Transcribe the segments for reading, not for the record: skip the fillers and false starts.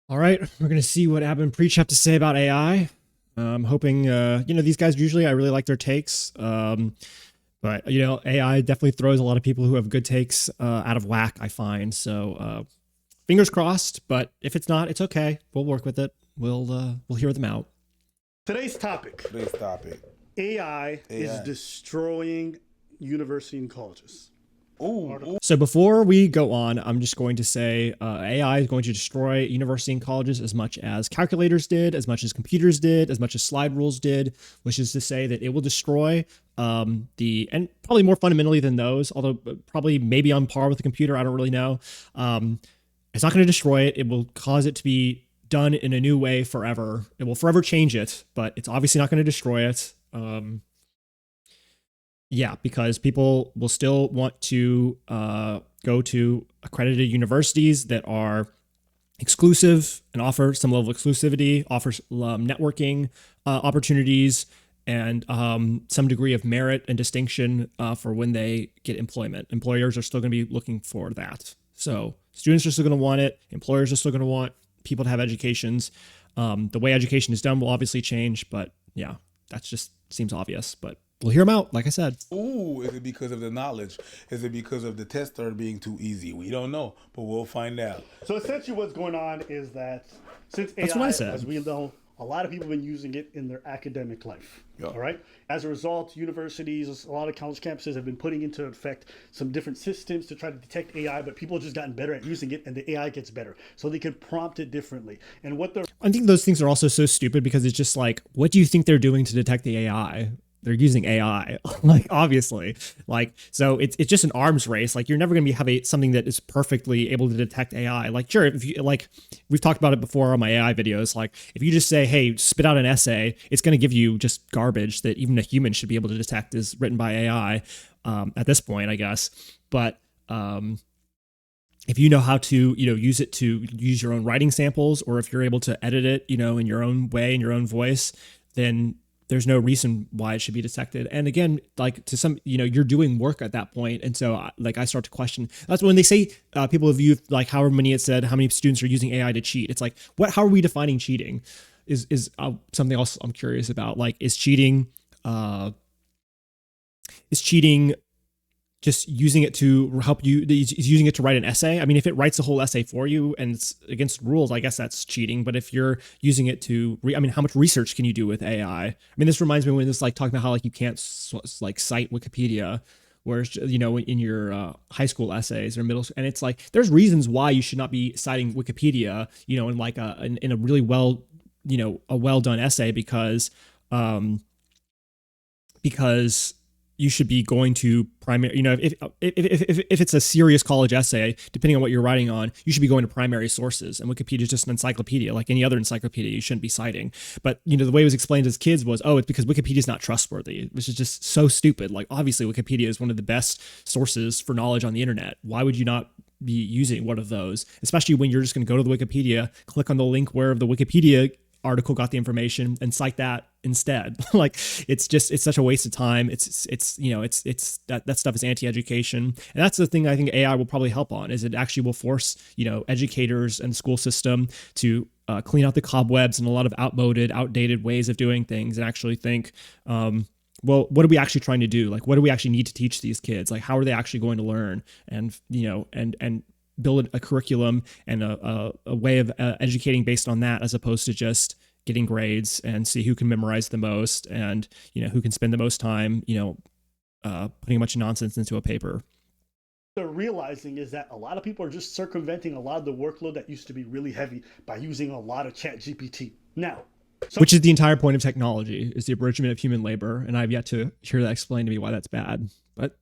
All right, we're gonna see what Ab and Preach have to say about AI. I'm hoping, these guys usually I really like their takes, but AI definitely throws a lot of people who have good takes out of whack. I find so. Fingers crossed, but if it's not, it's okay. We'll work with it. We'll hear them out. Today's topic: Today's topic. AI is AI. destroying university and colleges. Ooh. So before we go on, I'm just going to say AI is going to destroy university and colleges as much as calculators did, as much as computers did, as much as slide rules did, which is to say that it will destroy and probably more fundamentally than those, although probably maybe on par with the computer. I don't really know. It's not going to destroy it. It will cause it to be done in a new way forever. It will forever change it, but it's obviously not going to destroy it. Yeah, because people will still want to go to accredited universities that are exclusive and offer some level of exclusivity, offers networking opportunities, and some degree of merit and distinction for when they get employment. Employers are still going to be looking for that. So students are still going to want it. Employers are still going to want people to have educations. The way education is done will obviously change, but yeah, that just seems obvious. But we'll hear them out, like I said. Ooh, is it because of the knowledge? Is it because of the test are being too easy? We don't know, but we'll find out. So essentially, what's going on is that since That's AI, what I said. as we know, a lot of people have been using it in their academic life. Yeah. All right. As a result, universities, a lot of college campuses have been putting into effect some different systems to try to detect AI, but people have just gotten better at using it, and the AI gets better, so they can prompt it differently. And what they're I think those things are also so stupid because it's just like, what do you think they're doing to detect the AI? They're using AI, like obviously, like so it's just an arms race. Like you're never going to have something that is perfectly able to detect AI. Like sure, if you like, we've talked about it before on my AI videos. Like if you just say, hey, spit out an essay, it's going to give you just garbage that even a human should be able to detect is written by AI. At this point, I guess, but if you know how to use it to use your own writing samples, or if you're able to edit it in your own way, in your own voice, then there's no reason why it should be detected. And again, like to some, you're doing work at that point. And so like I start to question, that's when they say people have used, like however many it said, how many students are using AI to cheat. It's like, how are we defining cheating is something else I'm curious about. Like is cheating just using it to help you, is using it to write an essay. I mean, if it writes a whole essay for you and it's against rules, I guess that's cheating. But if you're using it to how much research can you do with AI? I mean, this reminds me when this like talking about how like you can't like cite Wikipedia, whereas in your high school essays or middle school, and it's like there's reasons why you should not be citing Wikipedia, in like in a really well, a well done essay because you should be going to primary, if it's a serious college essay, depending on what you're writing on, you should be going to primary sources. And Wikipedia is just an encyclopedia, like any other encyclopedia. You shouldn't be citing. But, the way it was explained as kids was, oh, it's because Wikipedia is not trustworthy, which is just so stupid. Like, obviously, Wikipedia is one of the best sources for knowledge on the internet. Why would you not be using one of those, especially when you're just going to go to the Wikipedia, click on the link where the Wikipedia article got the information and cite that instead. Like it's such a waste of time. It's that stuff is anti-education, and that's the thing I think AI will probably help on, is it actually will force educators and the school system to clean out the cobwebs and a lot of outdated ways of doing things, and actually think, well, what are we actually trying to do? Like, what do we actually need to teach these kids? Like, how are they actually going to learn? And and build a curriculum and a way of educating based on that, as opposed to just getting grades and see who can memorize the most and who can spend the most time putting a bunch of nonsense into a paper. they're realizing is that a lot of people are just circumventing a lot of the workload that used to be really heavy by using a lot of Chat GPT. Now, which is the entire point of technology, is the abridgment of human labor, and I've yet to hear that explained to me why that's bad, but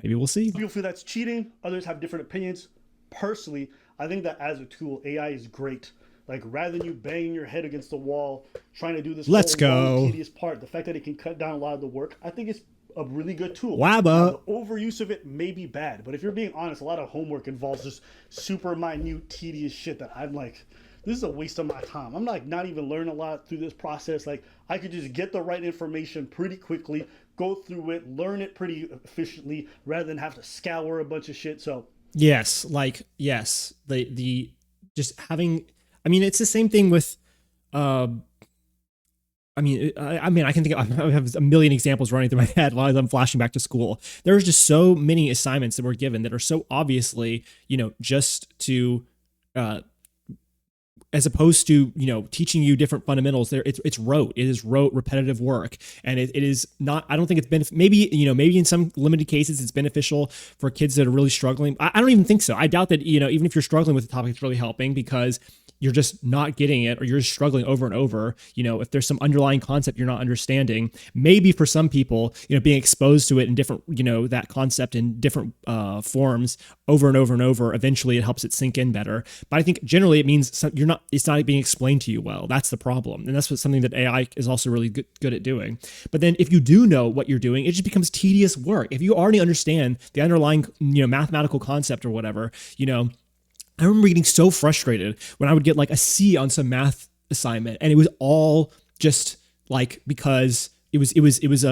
maybe we'll see. people feel that's cheating, others have different opinions. Personally, I think that as a tool, AI is great. Like rather than you banging your head against the wall trying to do this Let's whole long, go. tedious part, the fact that it can cut down a lot of the work, I think it's a really good tool. Now, Wabba. the overuse of it may be bad, but if you're being honest, a lot of homework involves just super minute, tedious shit that I'm like, this is a waste of my time. I'm like not even learning a lot through this process. Like I could just get the right information pretty quickly, go through it, learn it pretty efficiently, rather than have to scour a bunch of shit. So Yes, like yes, the just having, I mean, it's the same thing with, uh, I can think I have a million examples running through my head while I'm flashing back to school. There's just so many assignments that we're given that are so obviously, just to, as opposed to teaching you different fundamentals. There it's rote. It is rote, repetitive work, and it is not. I don't think it's maybe maybe in some limited cases it's beneficial for kids that are really struggling. I don't even think so. I doubt that even if you're struggling with the topic, it's really helping because you're just not getting it, or you're just struggling over and over. If there's some underlying concept you're not understanding, maybe for some people, being exposed to it in different, that concept in different forms over and over and over, eventually it helps it sink in better. But I think generally it means it's not being explained to you well. That's the problem. And that's something that AI is also really good at doing. But then if you do know what you're doing, it just becomes tedious work. If you already understand the underlying, mathematical concept or whatever, I remember getting so frustrated when I would get like a C on some math assignment, and it was all just like because it was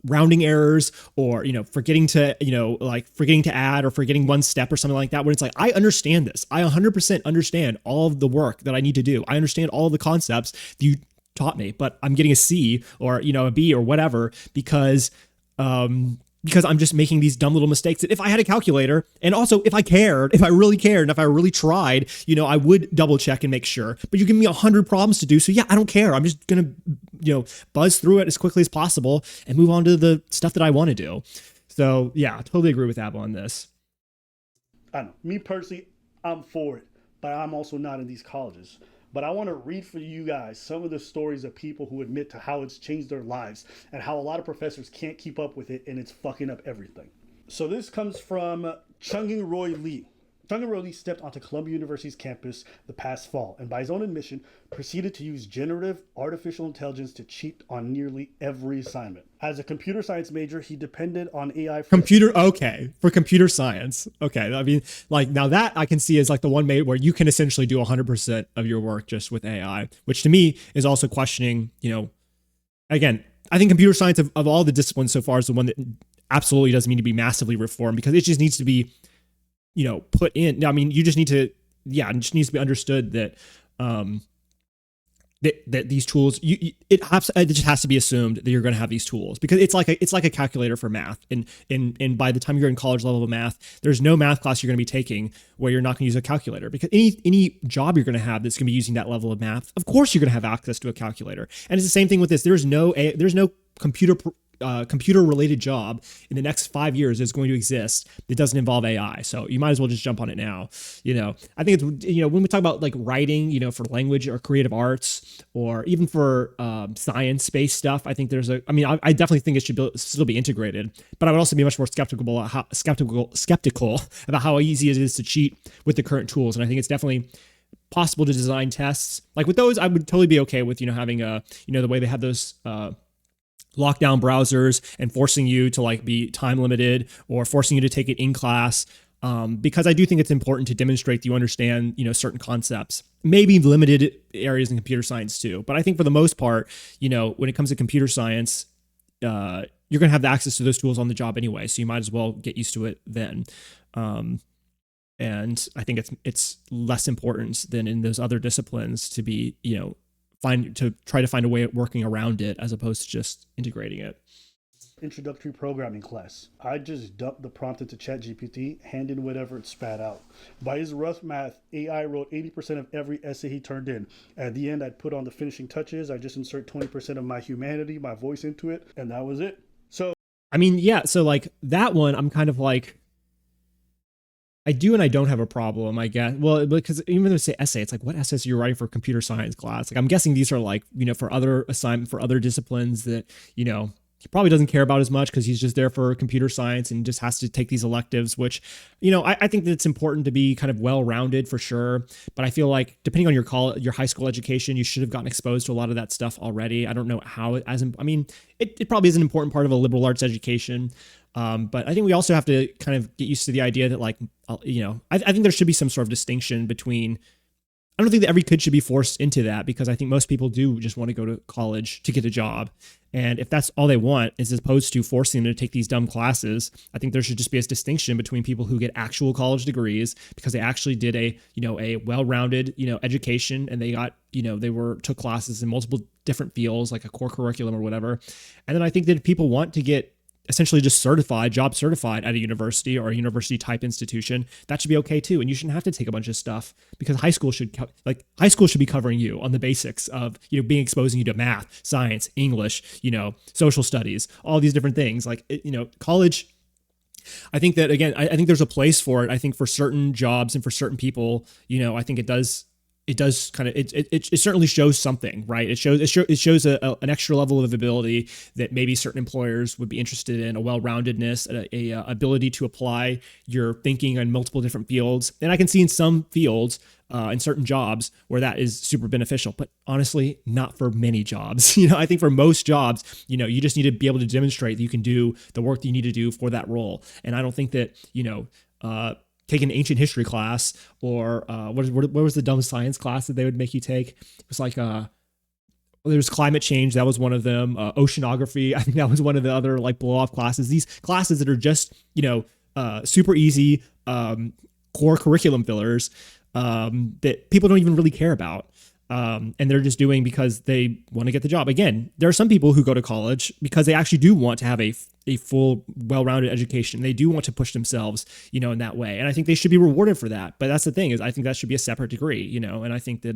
rounding errors, or forgetting to add, or forgetting one step or something like that. When it's like, I understand this, I 100% understand all of the work that I need to do, I understand all of the concepts that you taught me, but I'm getting a C or a B or whatever because I'm just making these dumb little mistakes that if I had a calculator, and also if I really cared, and if I really tried, I would double check and make sure. But you give me 100 problems to do, so yeah, I don't care. I'm just gonna, buzz through it as quickly as possible and move on to the stuff that I want to do. So yeah, I totally agree with Abba on this. I don't know. Me personally, I'm for it, but I'm also not in these colleges. But I want to read for you guys some of the stories of people who admit to how it's changed their lives and how a lot of professors can't keep up with it and it's fucking up everything. So this comes from Chunging Roy Lee. Chunging Roy Lee stepped onto Columbia University's campus the past fall and by his own admission proceeded to use generative artificial intelligence to cheat on nearly every assignment. As a computer science major, he depended on AI for computer science. Okay. I mean, like, now that I can see as like the one where you can essentially do 100% of your work just with AI, which to me is also questioning, again, I think computer science of all the disciplines so far is the one that absolutely doesn't need to be massively reformed, because it just needs to be, put in. I mean, you just need to, it just needs to be understood that, that these tools, it just has to be assumed that you're going to have these tools, because it's like a calculator for math. And by the time you're in college level of math, there's no math class you're going to be taking where you're not going to use a calculator, because any job you're going to have that's going to be using that level of math, of course you're going to have access to a calculator. And it's the same thing with this. There's no computer related job in the next 5 years is going to exist that doesn't involve AI. So you might as well just jump on it now. I think it's, when we talk about like writing, for language or creative arts, or even for science based stuff, I think I definitely think it should still be integrated, but I would also be much more skeptical about how easy it is to cheat with the current tools. And I think it's definitely possible to design tests like with those. I would totally be okay with, having the way they have those, lockdown browsers and forcing you to like be time limited, or forcing you to take it in class. Because I do think it's important to demonstrate that you understand, certain concepts, maybe limited areas in computer science too. But I think for the most part, when it comes to computer science, you're going to have access to those tools on the job anyway. So you might as well get used to it then. And I think it's less important than in those other disciplines to be, try to find a way of working around it as opposed to just integrating it. Introductory programming class. I just dumped the prompt into ChatGPT, handed whatever it spat out. By his rough math, AI wrote 80% of every essay he turned in. At the end, I'd put on the finishing touches. I just insert 20% of my humanity, my voice into it, and that was it. So, I mean, yeah. So like that one, I'm kind of like, I do and I don't have a problem, I guess. Well, because even though they say essay, it's like, what essays are you writing for computer science class? Like, I'm guessing these are like, for other assignment, for other disciplines that, he probably doesn't care about as much because he's just there for computer science and just has to take these electives, which, I think that it's important to be kind of well-rounded for sure. But I feel like depending on your high school education, you should have gotten exposed to a lot of that stuff already. I don't know how it probably is an important part of a liberal arts education. But I think we also have to kind of get used to the idea that I think there should be some sort of distinction between, I don't think that every kid should be forced into that, because I think most people do just want to go to college to get a job. And if that's all they want, as opposed to forcing them to take these dumb classes, I think there should just be a distinction between people who get actual college degrees because they actually did a well-rounded, education, and they got, took classes in multiple different fields, like a core curriculum or whatever. And then I think that if people want to get essentially just job certified at a university or a university type institution, that should be okay too. And you shouldn't have to take a bunch of stuff, because high school should be covering you on the basics of, being exposing you to math, science, English, social studies, all these different things. College, I think that, again, I think there's a place for it. I think for certain jobs and for certain people, I think it does kind of, it certainly shows something, right? It shows an extra level of ability that maybe certain employers would be interested in, a well-roundedness, a ability to apply your thinking on multiple different fields. And I can see in some fields, in certain jobs, where that is super beneficial, but honestly, not for many jobs. I think for most jobs, you just need to be able to demonstrate that you can do the work that you need to do for that role. And I don't think that, take an ancient history class, or what was the dumb science class that they would make you take? It was like there's climate change, that was one of them. Oceanography, I think that was one of the other blow off classes. These classes that are just super easy core curriculum fillers that people don't even really care about. And they're just doing because they want to get the job. Again, there are some people who go to college because they actually do want to have a full, well-rounded education. They do want to push themselves, in that way. And I think they should be rewarded for that. But that's the thing, is I think that should be a separate degree, and I think that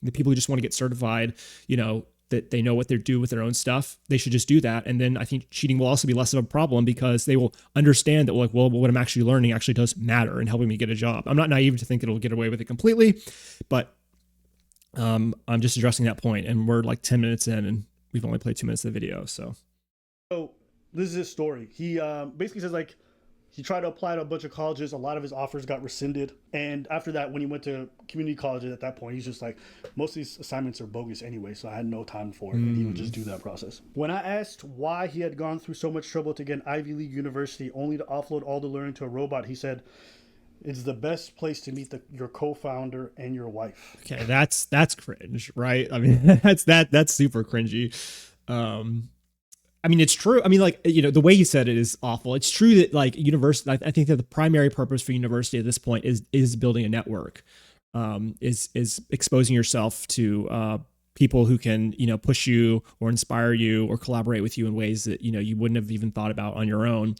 the people who just want to get certified, that they know what they do with their own stuff, they should just do that. And then I think cheating will also be less of a problem, because they will understand that, what I'm actually learning actually does matter in helping me get a job. I'm not naive to think that it'll get away with it completely, but I'm just addressing that point, and we're 10 minutes in, and we've only played 2 minutes of the video. So this is his story. He basically says he tried to apply to a bunch of colleges. A lot of his offers got rescinded. And after that, when he went to community colleges at that point, he's just most of these assignments are bogus anyway, so I had no time for it. And he would just do that process. When I asked why he had gone through so much trouble to get an Ivy League university only to offload all the learning to a robot, he said, "It's the best place to meet your co-founder and your wife." Okay, that's cringe, right? I mean, that's super cringy. I mean, it's true. I mean, the way you said it is awful. It's true that university, I think that the primary purpose for university at this point is building a network, is exposing yourself to people who can, push you or inspire you or collaborate with you in ways that, you wouldn't have even thought about on your own.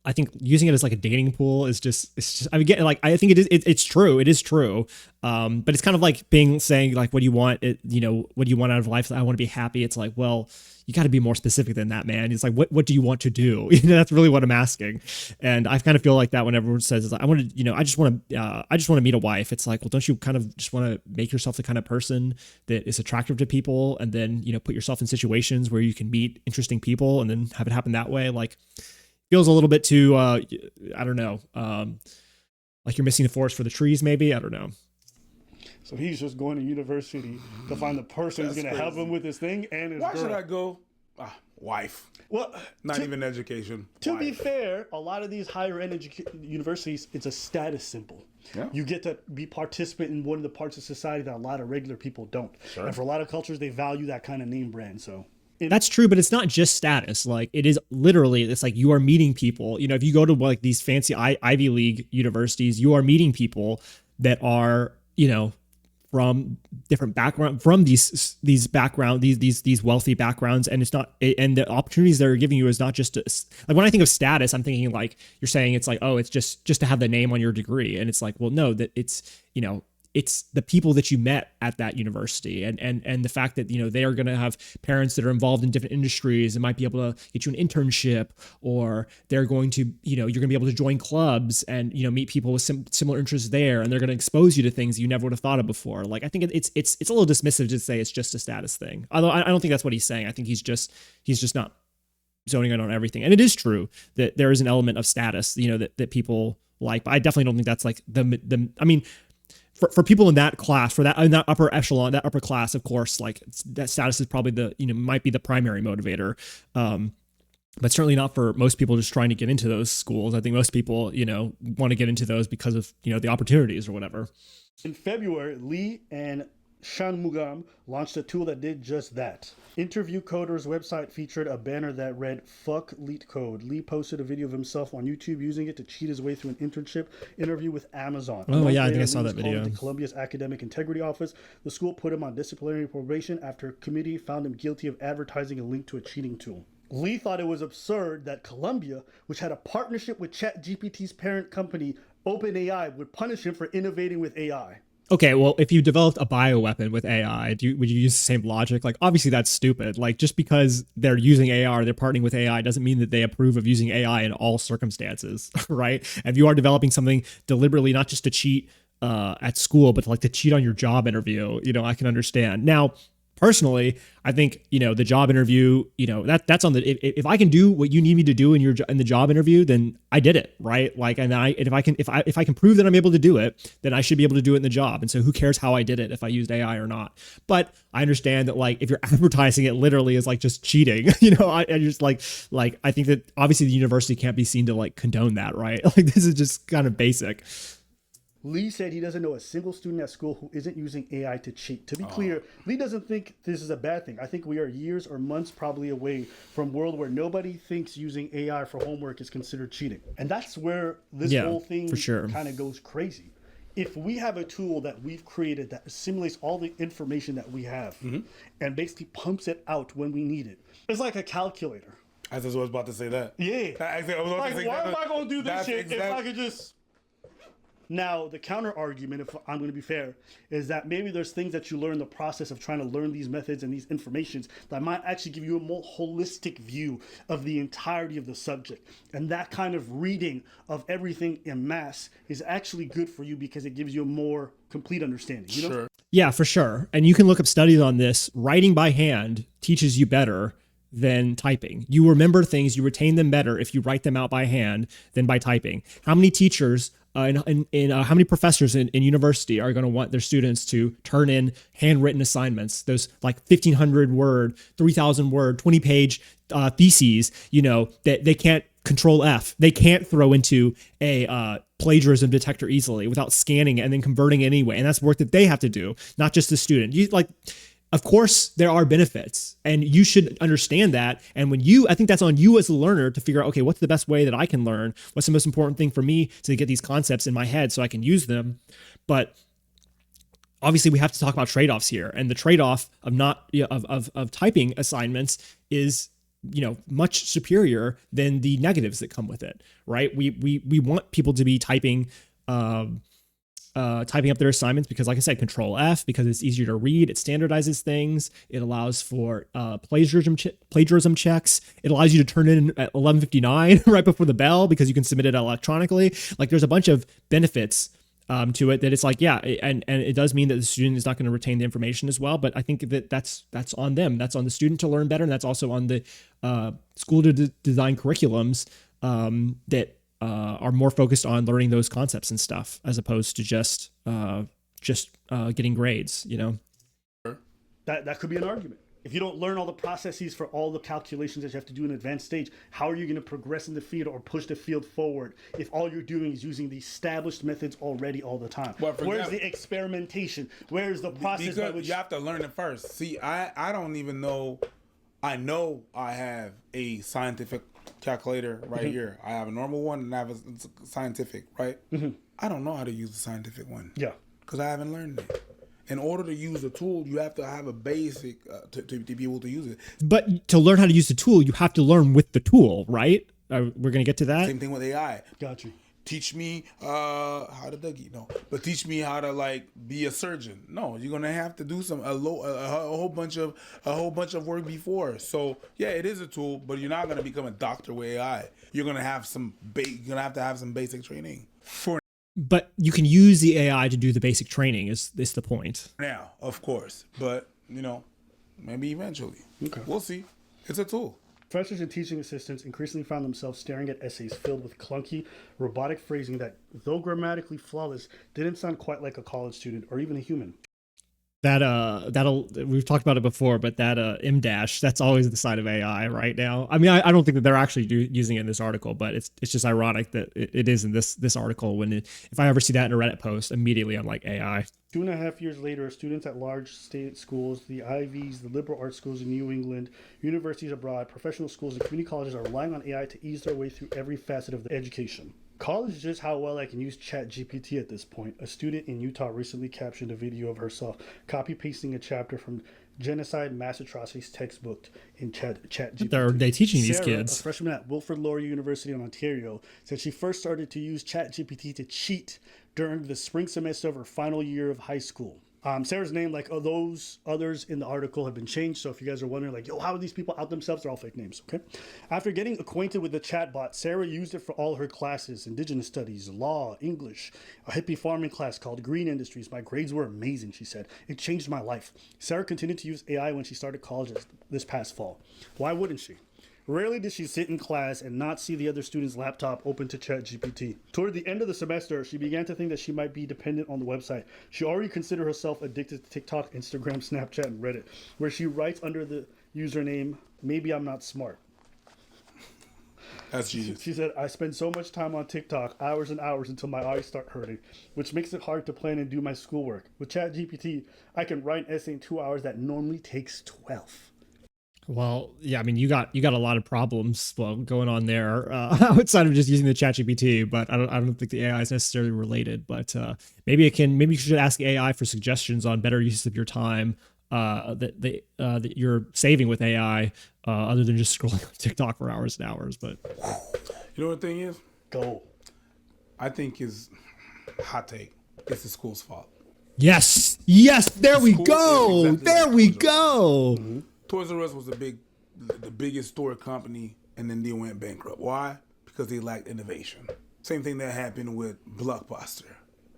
I think using it as a dating pool is it's I mean, I think it's true. It is true. But it's kind of saying what do you want? What do you want out of life? I want to be happy. It's well, you got to be more specific than that, man. It's what do you want to do? That's really what I'm asking. And I kind of feel like that when everyone says, I want to, I just want to meet a wife. It's well, don't you kind of just want to make yourself the kind of person that is attractive to people, and then, put yourself in situations where you can meet interesting people and then have it happen that way? Feels a little bit too, I don't know, you're missing the forest for the trees, maybe. I don't know. So he's just going to university to find the person who's going to help him with his thing and his Why girl. should I go? Wife. Well, not even education. To be fair, a lot of these higher end universities, it's a status symbol. Yeah. You get to be participant in one of the parts of society that a lot of regular people don't. Sure. And for a lot of cultures, they value that kind of name brand. So. That's true, but it's not just status. It is literally, it's you are meeting people. If you go to these fancy Ivy League universities, you are meeting people that are, from different background, from these background, these wealthy backgrounds. And it's not, and the opportunities they're giving you is not just when I think of status, I'm thinking you're saying it's oh, it's just to have the name on your degree. And it's well, no, that it's, it's the people that you met at that university, and the fact that they are going to have parents that are involved in different industries and might be able to get you an internship, or they're going to you're going to be able to join clubs and meet people with similar interests there, and they're going to expose you to things you never would have thought of before. I think it's a little dismissive to say it's just a status thing. Although I don't think that's what he's saying. I think he's just not zoning in on everything. And it is true that there is an element of status that people like, but I definitely don't think that's the I mean, for people in that class, in that upper echelon, that upper class, of course, that status is probably might be the primary motivator. but certainly not for most people just trying to get into those schools. I think most people, want to get into those because of, the opportunities or whatever. In February, Lee and Shanmugam launched a tool that did just that. Interview Coder's website featured a banner that read "Fuck Leet Code." Lee posted a video of himself on YouTube using it to cheat his way through an internship interview with Amazon. Oh, yeah, I think I saw that video. The Columbia's Academic Integrity Office. The school put him on disciplinary probation after a committee found him guilty of advertising a link to a cheating tool. Lee thought it was absurd that Columbia, which had a partnership with ChatGPT's parent company, OpenAI, would punish him for innovating with AI. Okay, well, if you developed a bioweapon with AI, would you use the same logic? Like, obviously that's stupid. Like, just because they're using AI or they're partnering with AI doesn't mean that they approve of using AI in all circumstances, right? If you are developing something deliberately, not just to cheat at school, but to cheat on your job interview, I can understand. Now, personally, I think the job interview, that's on the. If I can do what you need me to do in the job interview, then I did it, right? And if I can prove that I'm able to do it, then I should be able to do it in the job. And so who cares how I did it if I used AI or not? But I understand that if you're advertising it literally as just cheating, I just I think that obviously the university can't be seen to condone that, right? This is just kind of basic. Lee said he doesn't know a single student at school who isn't using AI to cheat. To be clear, Lee doesn't think this is a bad thing. I think we are years or months probably away from a world where nobody thinks using AI for homework is considered cheating. And that's where this whole thing for sure kind of goes crazy. If we have a tool that we've created that assimilates all the information that we have and basically pumps it out when we need it, it's like a calculator. I was about to say that. Yeah. Why am I going to do this shit if I could just... Now, the counter argument, if I'm going to be fair, is that maybe there's things that you learn in the process of trying to learn these methods and these informations that might actually give you a more holistic view of the entirety of the subject. And that kind of reading of everything en masse is actually good for you because it gives you a more complete understanding. Sure. Yeah, for sure. And you can look up studies on this. Writing by hand teaches you better than typing. You remember things, you retain them better if you write them out by hand than by typing. How many teachers how many professors in university are going to want their students to turn in handwritten assignments, those 1,500 word, 3,000 word, 20 page theses, that they can't control F. They can't throw into a plagiarism detector easily without scanning it and then converting it anyway. And that's work that they have to do, not just the student. Of course, there are benefits, and you should understand that. And I think that's on you as a learner to figure out, okay, what's the best way that I can learn? What's the most important thing for me to get these concepts in my head so I can use them? But obviously, we have to talk about trade-offs here, and the trade-off of typing assignments is much superior than the negatives that come with it, right? We want people to be typing up their assignments because, like I said, Control F, because it's easier to read, it standardizes things, it allows for plagiarism checks, it allows you to turn in at 11:59 right before the bell because you can submit it electronically. There's a bunch of benefits to it that it's and it does mean that the student is not going to retain the information as well. But I think that that's on them. That's on the student to learn better, and that's also on the school to design curriculums that are more focused on learning those concepts and stuff as opposed to just getting grades. That could be an argument. If you don't learn all the processes for all the calculations that you have to do in advanced stage, how are you going to progress in the field or push the field forward if all you're doing is using the established methods already all the time? Where's the experimentation? Where's the process by which you have to learn it first? See, I don't even know. I know I have a scientific calculator right here. I have a normal one and I have a scientific, right? I don't know how to use the scientific one. Yeah. Because I haven't learned it. In order to use a tool, you have to have a basic to be able to use it. But to learn how to use the tool, you have to learn with the tool, right? We're going to get to that. Same thing with AI. Got you. Teach me how to Dougie. No, but teach me how to be a surgeon. No, you're gonna have to do a whole bunch of work before. So yeah, it is a tool, but you're not gonna become a doctor with AI. You're gonna have you're gonna have to have some basic training for. But you can use the AI to do the basic training. Is the point? Now, of course, but maybe eventually. Okay. We'll see. It's a tool. Professors and teaching assistants increasingly found themselves staring at essays filled with clunky, robotic phrasing that, though grammatically flawless, didn't sound quite like a college student or even a human. That'll we've talked about it before, but that M dash, that's always the side of AI right now. I mean, I don't think that they're actually using it in this article, but it's just ironic that it is in this article. If I ever see that in a Reddit post, immediately I'm like AI. 2.5 years later, students at large state schools, the Ivies, the liberal arts schools in New England, universities abroad, professional schools, and community colleges are relying on AI to ease their way through every facet of the education. College is just how well I can use ChatGPT at this point. A student in Utah recently captioned a video of herself copy pasting a chapter from Genocide Mass Atrocities textbook in ChatGPT. They're teaching these Sarah, kids. a freshman at Wilfrid Laurier University in Ontario, said she first started to use ChatGPT to cheat during the spring semester of her final year of high school. Sarah's name, like those others in the article, have been changed. So if you guys are wondering, like, yo, how are these people out themselves? They're all fake names, okay? After getting acquainted with the chatbot, Sarah used it for all her classes: Indigenous Studies, Law, English, a hippie farming class called Green Industries. My grades were amazing, she said. It changed my life. Sarah continued to use AI when she started college this past fall. Why wouldn't she? Rarely did she sit in class and not see the other student's laptop open to ChatGPT. Toward the end of the semester, she began to think that she might be dependent on the website. She already considered herself addicted to TikTok, Instagram, Snapchat, and Reddit, where she writes under the username, "Maybe I'm not smart." That's genius. She said, "I spend so much time on TikTok, hours and hours, until my eyes start hurting, which makes it hard to plan and do my schoolwork. With ChatGPT, I can write an essay in 2 hours that normally takes 12. Well, yeah, I mean, you got a lot of problems going on there outside of just using the ChatGPT, but I don't think the AI is necessarily related. But maybe you should ask AI for suggestions on better use of your time that you're saving with AI, other than just scrolling on TikTok for hours and hours. But You know what the thing is? Go. I think is hot take. It's the school's fault. yes, there we School go, is exactly there like we Toys R Us. go. Toys R Us was the biggest store company, and then they went bankrupt. Why? Because they lacked innovation. Same thing that happened with Blockbuster.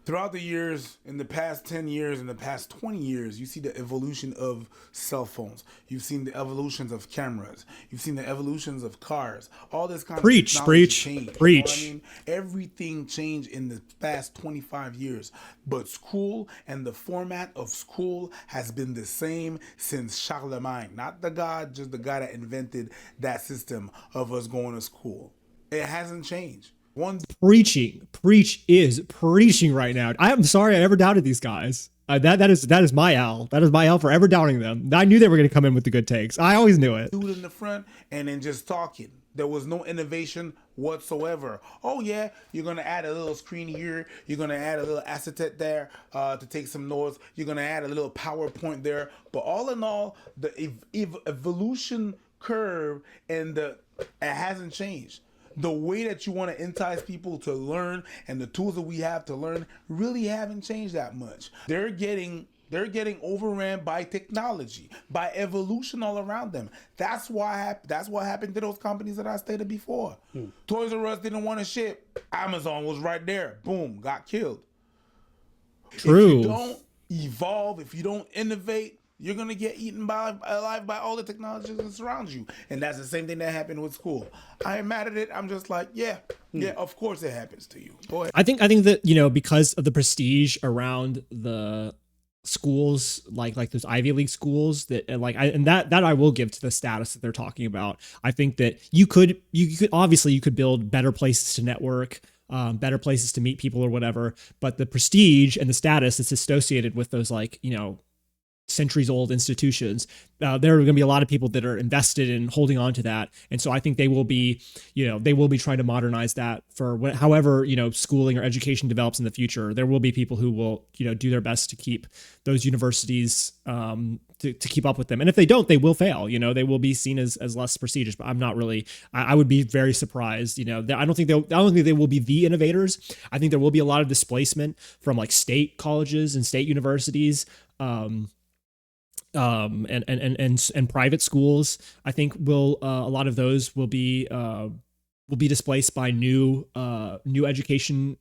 Throughout the years, in the past 10 years, in the past 20 years, you see the evolution of cell phones. You've seen the evolutions of cameras. You've seen the evolutions of cars. All this kind of technology changed. You know what I mean? Everything changed in the past 25 years. But school and the format of school has been the same since Charlemagne. Not the God, just the guy that invented that system of us going to school. It hasn't changed. Preach is preaching right now. I am sorry I ever doubted these guys. That is my L. That is my L for ever doubting them. I knew they were going to come in with the good takes. I always knew it. Dude in the front and then just talking. There was no innovation whatsoever. Oh yeah, you're gonna add a little screen here. You're gonna add a little acetate there to take some notes. You're gonna add a little PowerPoint there. But all in all, the evolution curve and it hasn't changed. The way that you want to entice people to learn and the tools that we have to learn really haven't changed that much. They're getting overran by technology, by evolution all around them. That's what happened to those companies that I stated before. Toys R Us didn't want to ship. Amazon was right there. Boom, got killed. True. If you don't evolve, if you don't innovate, you're going to get eaten alive by all the technologies that surround you. And that's the same thing that happened with school. I am mad at it. I'm just like, yeah, of course it happens to you. Go ahead. I think that, because of the prestige around the schools like those Ivy League schools that that I will give to the status that they're talking about. I think that you could obviously build better places to network, better places to meet people or whatever, but the prestige and the status that's associated with those centuries old institutions, there are going to be a lot of people that are invested in holding on to that. And so I think they will be trying to modernize that for however, schooling or education develops in the future. There will be people who will, do their best to keep those universities, to keep up with them. And if they don't, they will fail, they will be seen as less prestigious, but I'm not really, I would be very surprised, I don't think they will be the innovators. I think there will be a lot of displacement from state colleges and state universities, and private schools. I think a lot of those will be displaced by new educational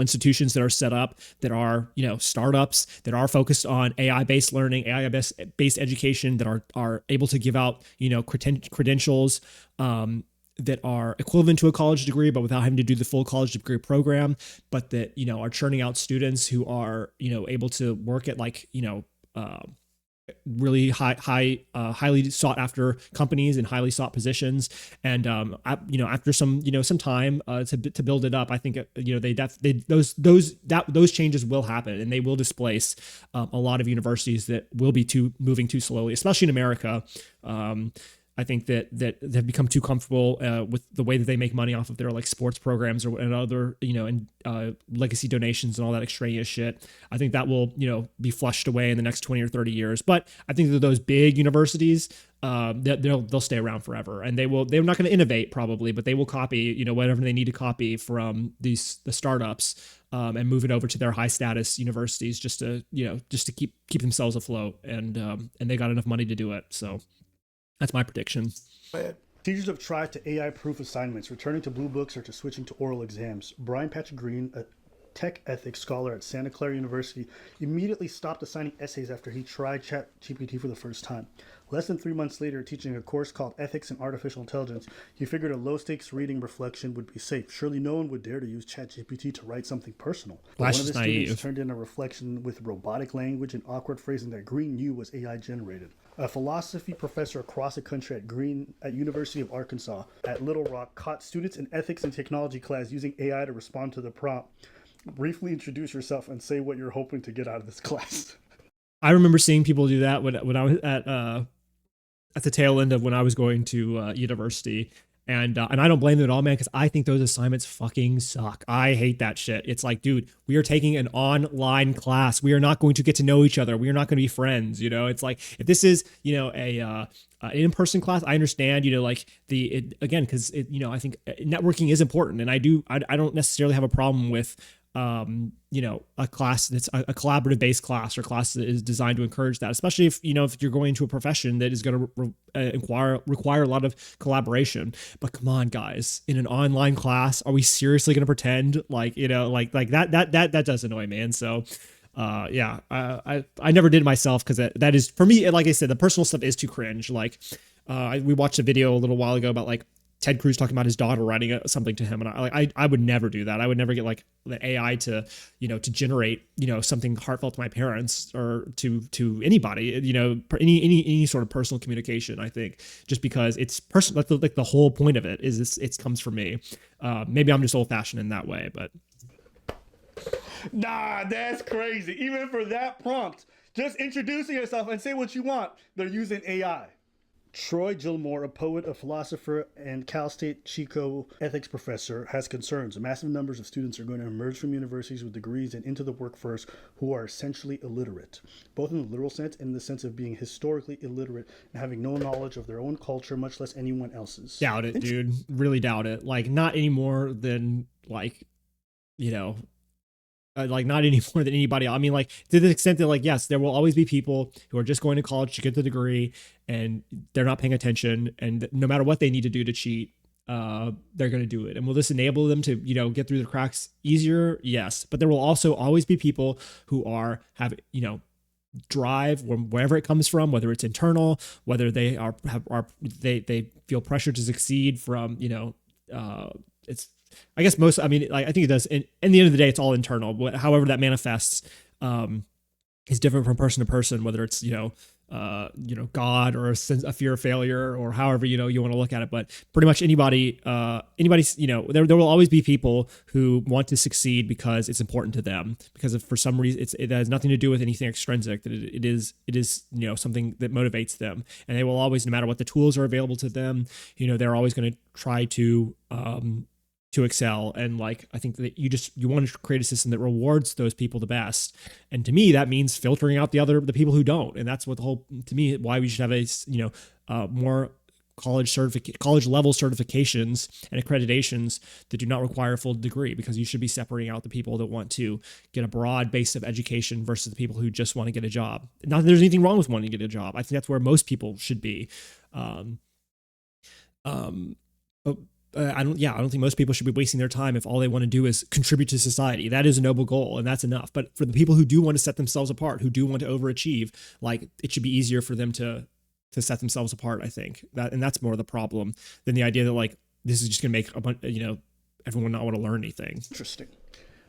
institutions that are set up, that are startups that are focused on AI based learning, AI based education, that are able to give out credentials that are equivalent to a college degree, but without having to do the full college degree program, but that, are churning out students who are, able to work at like, really highly sought after companies and highly sought positions. And after some time to build it up, I think those changes will happen, and they will displace a lot of universities that will be moving too slowly, especially in America. I think that they've become too comfortable with the way that they make money off of their like sports programs and other, legacy donations and all that extraneous shit. I think that will, be flushed away in the next 20 or 30 years. But I think that those big universities, they'll stay around forever, and they're not going to innovate probably, but they will copy, whatever they need to copy from the startups, and move it over to their high status universities just to keep themselves afloat. And they got enough money to do it. So that's my prediction. Teachers have tried to AI-proof assignments, returning to blue books or to switching to oral exams. Brian Patrick Green, a tech ethics scholar at Santa Clara University, immediately stopped assigning essays after he tried ChatGPT for the first time. Less than 3 months later, teaching a course called Ethics in Artificial Intelligence, he figured a low-stakes reading reflection would be safe. Surely no one would dare to use ChatGPT to write something personal. But one of his students turned in a reflection with robotic language and awkward phrasing that Green knew was AI-generated. A philosophy professor across the country at University of Arkansas at Little Rock caught students in ethics and technology class using AI to respond to the prompt. Briefly introduce yourself and say what you're hoping to get out of this class. I remember seeing people do that when I was at the tail end of when I was going to university. And I don't blame them at all, man, because I think those assignments fucking suck. I hate that shit. It's like, dude, we are taking an online class. We are not going to get to know each other. We are not going to be friends. It's like, if this is, an in-person class, I understand, again, because I think networking is important, and I don't necessarily have a problem with a class that's a collaborative based class, or class that is designed to encourage that, especially if you're going into a profession that is going to require a lot of collaboration. But come on, guys, in an online class, are we seriously going to pretend like that does annoy me. And so I never did myself, because that is, for me, like I said, the personal stuff is too cringe. Like we watched a video a little while ago about like Ted Cruz talking about his daughter writing something to him, and I would never do that. I would never get like the AI to generate something heartfelt to my parents or to anybody, any sort of personal communication. I think just because it's personal, like the whole point of it is it comes from me. Maybe I'm just old fashioned in that way, but nah, that's crazy. Even for that prompt, just introducing yourself and say what you want, they're using AI. Troy Gilmore, a poet, a philosopher, and Cal State Chico ethics professor, has concerns. Massive numbers of students are going to emerge from universities with degrees and into the workforce who are essentially illiterate, both in the literal sense and in the sense of being historically illiterate and having no knowledge of their own culture, much less anyone else's. Doubt it, dude. Really doubt it. Like, not any more than like not any more than anybody else. I mean, like, to the extent that, like, yes, there will always be people who are just going to college to get the degree and they're not paying attention, and no matter what they need to do to cheat, they're going to do it. And will this enable them to, get through the cracks easier? Yes. But there will also always be people who have drive, wherever it comes from, whether it's internal, whether they they feel pressure to succeed from, it's, I guess I think it does. In the end of the day, it's all internal. However that manifests is different from person to person, whether it's, God or a fear of failure, or however, you want to look at it. But pretty much anybody, there will always be people who want to succeed because it's important to them, because if for some reason it has nothing to do with anything extrinsic, that it is something that motivates them. And they will always, no matter what the tools are available to them, they're always going to try to excel. And like, I think that you want to create a system that rewards those people the best. And to me, that means filtering out the people who don't. And that's what to me, why we should have more college level certifications and accreditations that do not require a full degree, because you should be separating out the people that want to get a broad base of education versus the people who just want to get a job. Not that there's anything wrong with wanting to get a job. I think that's where most people should be. I don't think most people should be wasting their time if all they want to do is contribute to society. That is a noble goal, and that's enough. But for the people who do want to set themselves apart, who do want to overachieve, like, it should be easier for them to set themselves apart. I think that's more the problem than the idea that, like, this is just going to make a bunch, everyone not want to learn anything. Interesting.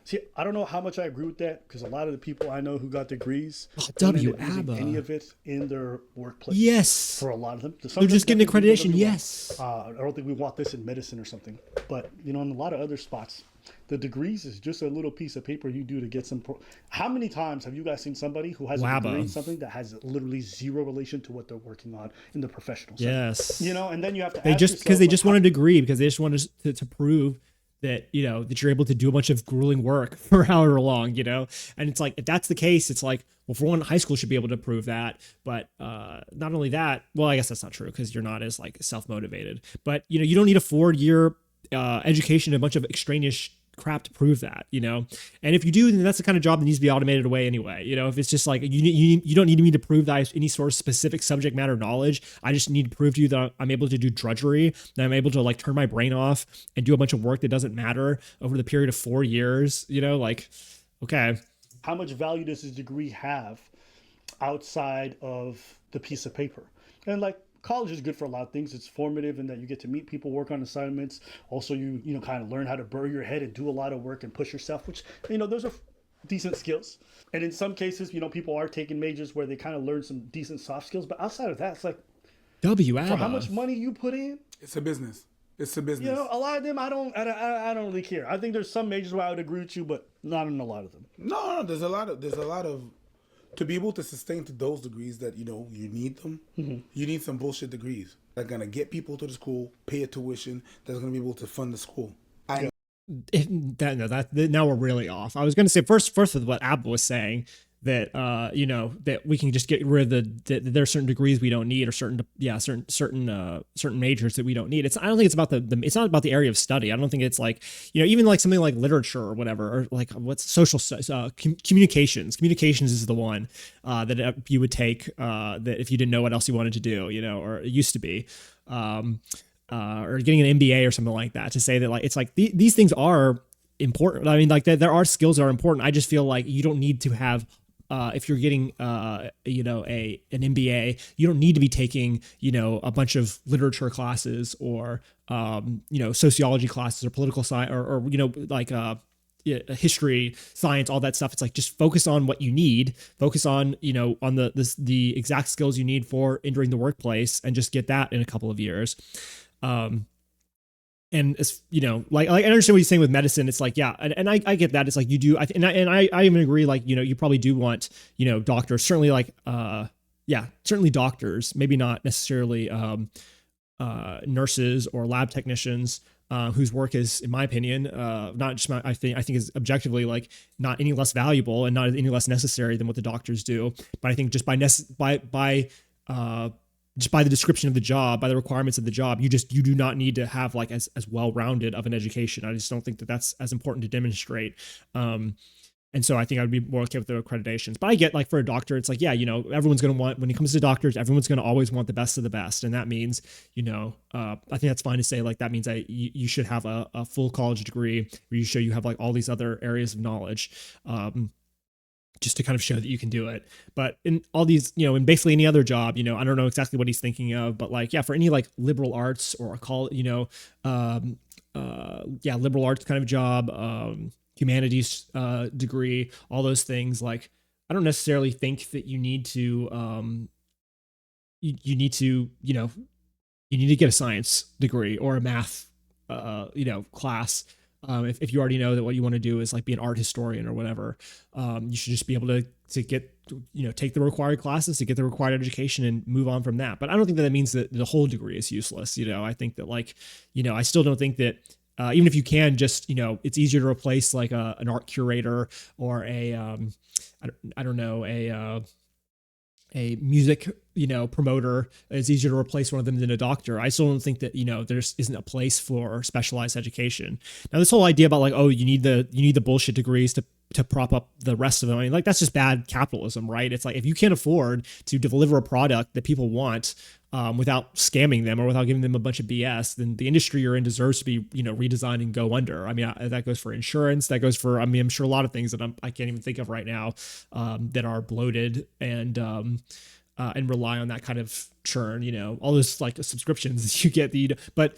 See, I don't know how much I agree with that because a lot of the people I know who got degrees don't W. end up using ABBA. any of it in their workplace. Yes. For a lot of them, They're just getting accreditation. Yes. I don't think we want this in medicine or something, but in a lot of other spots, the degrees is just a little piece of paper you do to get some. How many times have you guys seen somebody who has a degree in something that has literally zero relation to what they're working on in the professional setting? Yes. And then you have to. They just because they just want a degree because they just want to prove that that you're able to do a bunch of grueling work for however long, and it's like if that's the case, it's like, well, for one, high school should be able to prove that, but not only that, well, I guess that's not true because you're not as like self-motivated, but you don't need a 4-year education, a bunch of extraneous crap to prove that, and if you do, then that's the kind of job that needs to be automated away anyway. If it's just like you don't need me to prove that I have any sort of specific subject matter knowledge. I just need to prove to you that I'm able to do drudgery, that I'm able to like turn my brain off and do a bunch of work that doesn't matter over the period of 4 years. Okay, how much value does this degree have outside of the piece of paper? And like, college is good for a lot of things. It's formative in that you get to meet people, work on assignments. Also, you kind of learn how to bury your head and do a lot of work and push yourself, which, those are decent skills. And in some cases, people are taking majors where they kind of learn some decent soft skills. But outside of that, it's like, for how much money you put in, it's a business. It's a business. A lot of them, I don't really care. I think there's some majors where I would agree with you, but not in a lot of them. No, there's a lot of to be able to sustain to those degrees that you need them. Mm-hmm. You need some bullshit degrees that are gonna get people to the school, pay a tuition, that's gonna be able to fund the school. Now we're really off. I was going to say first with what ABBA was saying, that that we can just get rid of there are certain degrees we don't need, or certain majors that we don't need. I don't think it's about it's not about the area of study. I don't think it's like even like something like literature or whatever, or like what's social communications. Communications is the one that you would take that if you didn't know what else you wanted to do, or it used to be. Or getting an MBA or something like that, to say that like it's like these things are important. I mean, like there are skills that are important. I just feel like you don't need to have. If you're getting, an MBA, you don't need to be taking, a bunch of literature classes or, sociology classes or political science or history, science, all that stuff. It's like, just focus on what you need, focus on, on the exact skills you need for entering the workplace, and just get that in a couple of years. And it's, like I understand what you're saying with medicine. It's like, yeah. And I get that. It's like you do. I even agree. Like, you probably do want, doctors, certainly like, certainly doctors, maybe not necessarily, nurses or lab technicians, whose work is, in my opinion, not just I think is objectively like not any less valuable and not any less necessary than what the doctors do. But I think just by the description of the job, by the requirements of the job, you do not need to have like as well-rounded of an education. I just don't think that that's as important to demonstrate. And so I think I would be more okay with the accreditations. But I get like for a doctor, it's like, yeah, everyone's going to want, when it comes to doctors, everyone's going to always want the best of the best. And that means, I think that's fine to say, like, that means you should have a full college degree where you show you have like all these other areas of knowledge. Just to kind of show that you can do it. But in all these, in basically any other job, I don't know exactly what he's thinking of, but like, yeah, for any like liberal arts or liberal arts kind of job, humanities degree, all those things, like, I don't necessarily think that you need to, you need to get a science degree or a math, class. If you already know that what you want to do is like be an art historian or whatever, you should just be able to get, take the required classes to get the required education and move on from that. But I don't think that means that the whole degree is useless. I think that like, I still don't think that even if you can just, it's easier to replace like an art curator or I don't know, a music, promoter. It's easier to replace one of them than a doctor. I still don't think that, there isn't a place for specialized education. Now, this whole idea about like, oh, you need the bullshit degrees to prop up the rest of them. I mean, like, that's just bad capitalism, right? It's like, if you can't afford to deliver a product that people want, without scamming them or without giving them a bunch of BS, then the industry you're in deserves to be, redesigned and go under. I mean, that goes for insurance. That goes for, I'm sure a lot of things that I can't even think of right now, that are bloated and, and rely on that kind of churn, all those like subscriptions you get. But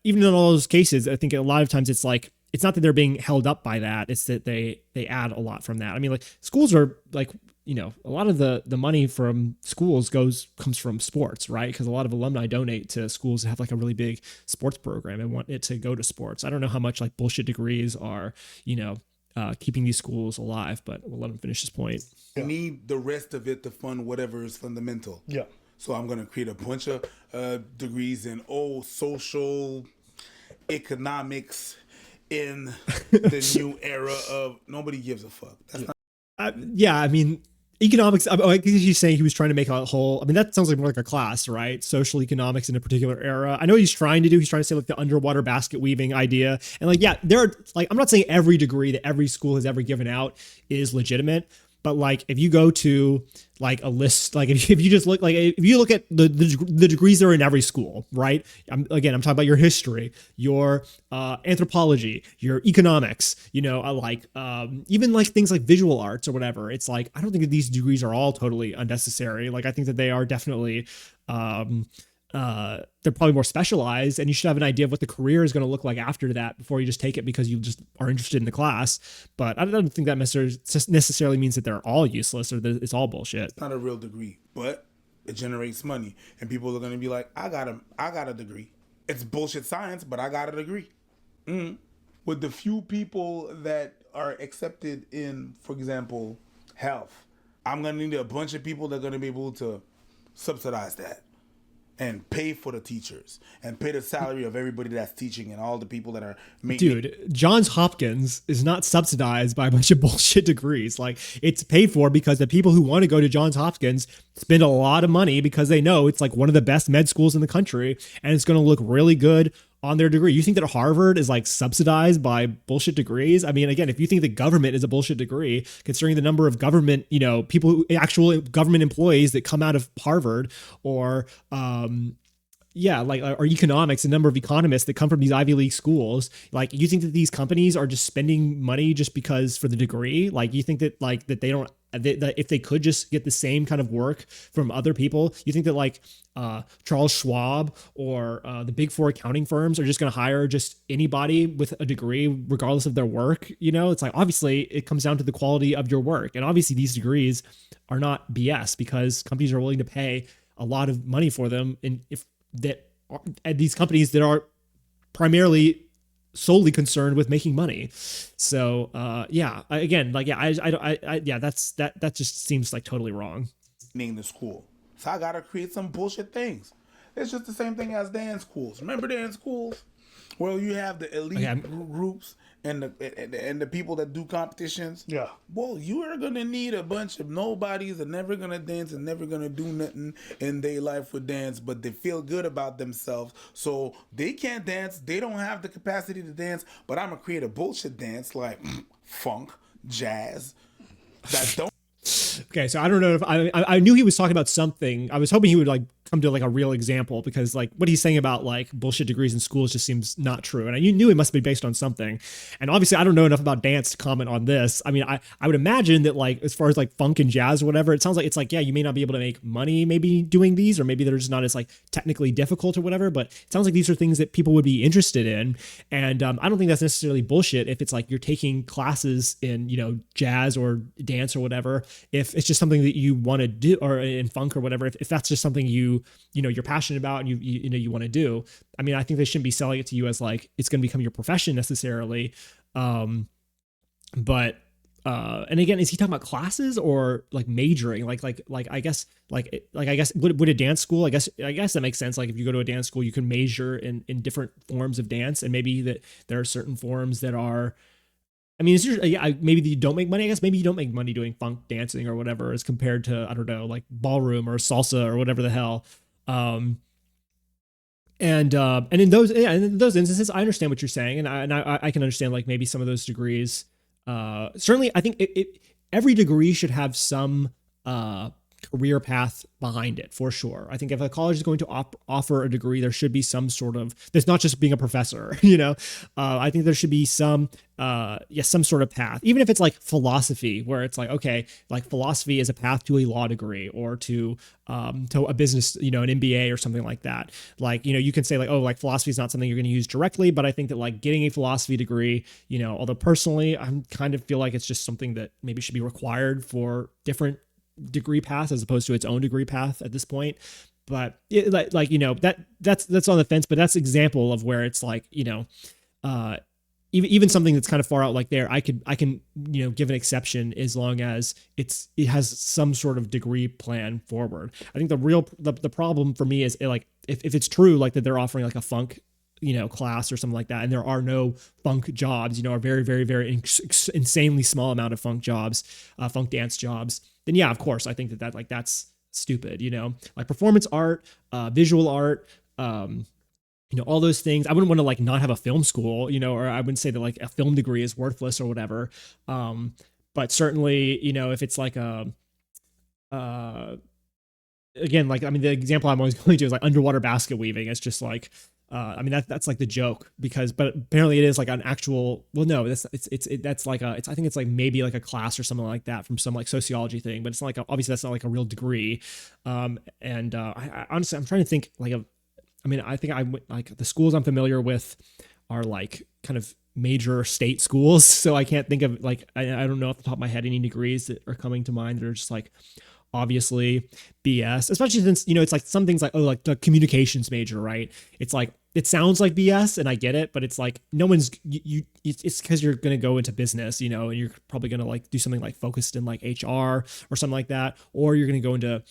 even in all those cases, I think a lot of times it's like, it's not that they're being held up by that. It's that they add a lot from that. I mean, like schools are like, a lot of the money from schools comes from sports, right? Because a lot of alumni donate to schools that have like a really big sports program and want it to go to sports. I don't know how much like bullshit degrees are, keeping these schools alive, but we'll let him finish his point. I need the rest of it to fund whatever is fundamental. Yeah. So I'm going to create a bunch of degrees in social economics in the new era of nobody gives a fuck. That's not. Yeah, I mean, economics. I guess he's saying he was trying to make a whole. I mean, that sounds like more like a class, right? Social economics in a particular era. I know what he's trying to do. He's trying to say like the underwater basket weaving idea, and like, yeah, there are like, I'm not saying every degree that every school has ever given out is legitimate. But like, if you go to like a list, like if you just look, like if you look at the degrees that are in every school, right? I'm talking about your history, your anthropology, your economics, even like things like visual arts or whatever. It's like, I don't think that these degrees are all totally unnecessary. Like, I think that they are definitely, they're probably more specialized, and you should have an idea of what the career is going to look like after that before you just take it because you just are interested in the class. But I don't think that necessarily means that they're all useless or that it's all bullshit. It's not a real degree, but it generates money, and people are going to be like, I got a degree. It's bullshit science, but I got a degree. With the few people that are accepted in, for example, health, I'm going to need a bunch of people that are going to be able to subsidize that and pay for the teachers and pay the salary of everybody that's teaching and all the people that are making. Dude, Johns Hopkins is not subsidized by a bunch of bullshit degrees. Like, it's paid for because the people who want to go to Johns Hopkins spend a lot of money because they know it's like one of the best med schools in the country and it's going to look really good on their degree. You think that Harvard is like subsidized by bullshit degrees? I mean, again, if you think the government is a bullshit degree, considering the number of government, actual government employees that come out of Harvard, or or economics, the number of economists that come from these Ivy League schools, like, you think that these companies are just spending money just because for the degree? Like, you think that like that they don't, that if they could just get the same kind of work from other people, you think that like Charles Schwab or the big four accounting firms are just going to hire just anybody with a degree regardless of their work? It's like, obviously it comes down to the quality of your work, and obviously these degrees are not BS because companies are willing to pay a lot of money for them, and these companies that are primarily solely concerned with making money. So that just seems like totally wrong. Name the school. So I gotta create some bullshit things. It's just the same thing as dance schools. Remember dance schools? Well, you have the elite groups and the people that do competitions. Yeah. Well, you are gonna need a bunch of nobodies that never gonna dance and never gonna do nothing in their life with dance, but they feel good about themselves. So they can't dance. They don't have the capacity to dance. But I'm gonna create a bullshit dance like funk, jazz that don't. Okay, so I don't know if I knew he was talking about something. I was hoping he would like come to like a real example, because like what he's saying about like bullshit degrees in schools just seems not true. And I knew it must be based on something. And obviously I don't know enough about dance to comment on this. I mean, I would imagine that like as far as like funk and jazz or whatever, it sounds like it's like, yeah, you may not be able to make money maybe doing these, or maybe they're just not as like technically difficult or whatever, but it sounds like these are things that people would be interested in. And I don't think that's necessarily bullshit if it's like you're taking classes in, jazz or dance or whatever. If it's just something that you want to do, or in funk or whatever, if that's just something you're passionate about and you want to do, I mean, I think they shouldn't be selling it to you as like it's going to become your profession necessarily. And again, is he talking about classes or like majoring? Like I guess would a dance school? I guess that makes sense. Like if you go to a dance school, you can major in different forms of dance, and maybe that there are certain forms that are. I mean, maybe you don't make money. I guess maybe you don't make money doing funk dancing or whatever, as compared to, I don't know, like ballroom or salsa or whatever the hell. And in those instances, I understand what you're saying, and I can understand like maybe some of those degrees. Certainly, I think every degree should have some career path behind it for sure. I think if a college is going to offer a degree, there should be some sort of, there's not just being a professor, you know. I think there should be some some sort of path, even if it's like philosophy, where it's like, okay, like philosophy is a path to a law degree or to a business, you know, an MBA or something like that. Like, you know, you can say like, oh, like philosophy is not something you're going to use directly, but I think that like getting a philosophy degree, you know, although personally I'm kind of feel like it's just something that maybe should be required for different degree paths as opposed to its own degree path at this point. But it, like you know, that's on the fence, but that's an example of where it's like, you know, even something that's kind of far out like there, I can, you know, give an exception as long as it has some sort of degree plan forward. I think the problem for me is like, if it's true, like that they're offering like a funk, you know, class or something like that, and there are no funk jobs, you know, a very, very, very insanely small amount of funk jobs, funk dance jobs, then yeah, of course, I think that like, that's stupid, you know, like performance art, visual art, you know, all those things. I wouldn't want to like not have a film school, you know, or I wouldn't say that like a film degree is worthless or whatever. But certainly, you know, if it's like again, like, I mean, the example I'm always going to is like underwater basket weaving. It's just like, I mean, that's like the joke but apparently it is like an actual, well, no, that's like I think it's like maybe like a class or something like that from some like sociology thing, but it's not like, obviously that's not like a real degree. I honestly, I'm trying to think like I mean, I think like the schools I'm familiar with are like kind of major state schools. So I can't think of like, I don't know off the top of my head any degrees that are coming to mind that are just like obviously BS, especially since, you know, it's like some things like, oh, like the communications major, right? It's like, it sounds like BS and I get it, but it's like, no one's, it's because you're going to go into business, you know, and you're probably going to like do something like focused in like HR or something like that. Or you're going to go into,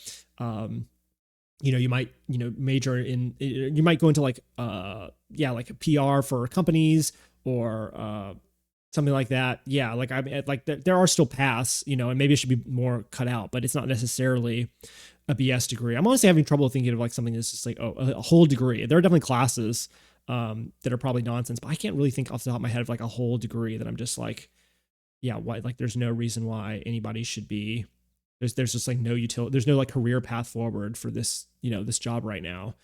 you know, you might, you know, major in, you might go into like, like a PR for companies or, something like that. Yeah. Like, I mean, like there are still paths, you know, and maybe it should be more cut out, but it's not necessarily a BS degree. I'm honestly having trouble thinking of like something that's just like, oh, a whole degree. There are definitely classes, that are probably nonsense, but I can't really think off the top of my head of like a whole degree that I'm just like, yeah, why, like, there's no reason why anybody should be, there's just like no utility, there's no like career path forward for this, you know, this job right now,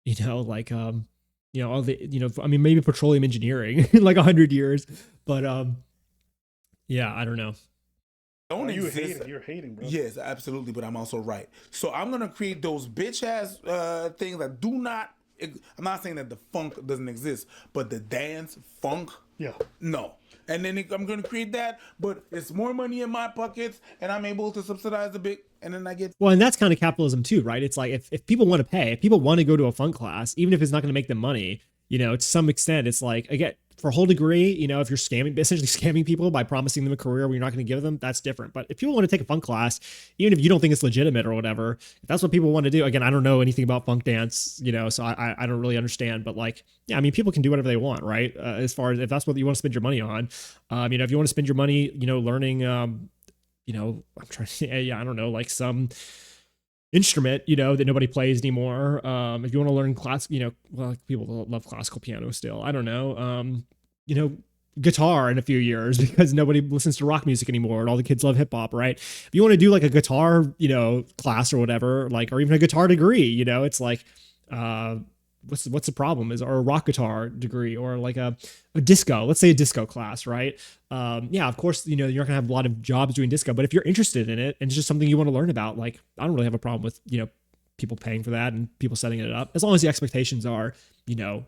you know, like, you know, all the, you know, I mean, maybe petroleum engineering in like 100 years, but, yeah, I don't know. Don't you exist. hating? You're hating, bro. Yes, absolutely, but I'm also right. So I'm gonna create those bitch ass things that do not. I'm not saying that the funk doesn't exist, but the dance funk, Yeah. no. And then I'm gonna create that, but it's more money in my pockets, and I'm able to subsidize a bit, and then I get. Well, and that's kind of capitalism too, right? It's like if people want to pay, if people want to go to a funk class, even if it's not going to make them money, you know, to some extent, it's like, again, for a whole degree, you know, if you're essentially scamming people by promising them a career where you're not going to give them, that's different. But if people want to take a funk class, even if you don't think it's legitimate or whatever, if that's what people want to do, again, I don't know anything about funk dance, you know, so I don't really understand. But like, yeah, I mean, people can do whatever they want, right? As far as if that's what you want to spend your money on, you know, if you want to spend your money, you know, learning, you know, I'm trying to say, yeah, I don't know, like some instrument, you know, that nobody plays anymore. If you want to learn you know, well, people love classical piano still. I don't know. You know, guitar in a few years because nobody listens to rock music anymore and all the kids love hip hop, right? If you want to do like a guitar, you know, class or whatever, like, or even a guitar degree, you know, it's like, what's the problem or a rock guitar degree or like a disco, let's say a disco class, right? Yeah, of course, you know, you're not gonna have a lot of jobs doing disco, but if you're interested in it and it's just something you want to learn about, like, I don't really have a problem with, you know, people paying for that and people setting it up as long as the expectations are, you know,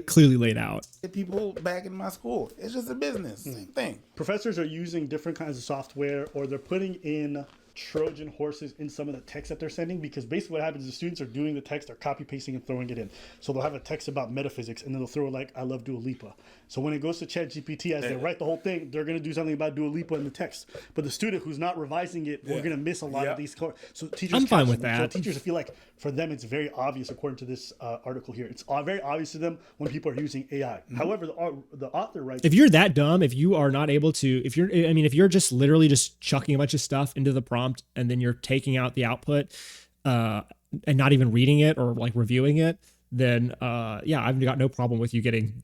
clearly laid out. People back in my school, it's just a business, same thing. Professors are using different kinds of software, or they're putting in Trojan horses in some of the text that they're sending, because basically what happens is the students are doing the text, they're copy pasting and throwing it in. So they'll have a text about metaphysics and then they'll throw like, I love Dua Lipa. So when it goes to ChatGPT, as they write the whole thing, they're going to do something about Dua Lipa in the text. But the student who's not revising it, we're going to miss a lot of these. So teachers, I'm fine with that. So teachers, I feel like for them, it's very obvious, according to this article here, it's very obvious to them when people are using AI. However, the author writes, if you're that dumb, if you are not able to, if you're just literally just chucking a bunch of stuff into the prompt and then you're taking out the output and not even reading it or like reviewing it, then yeah, I've got no problem with you getting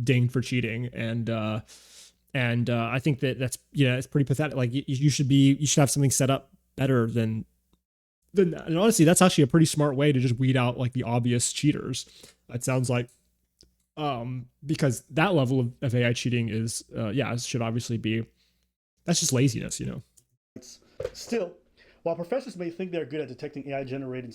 dinged for cheating. And I think that's, you know, it's pretty pathetic. Like you should have something set up better than that. And honestly, that's actually a pretty smart way to just weed out like the obvious cheaters. It sounds like, because that level of AI cheating is, should obviously be, that's just laziness, you know? Still, while professors may think they're good at detecting AI-generated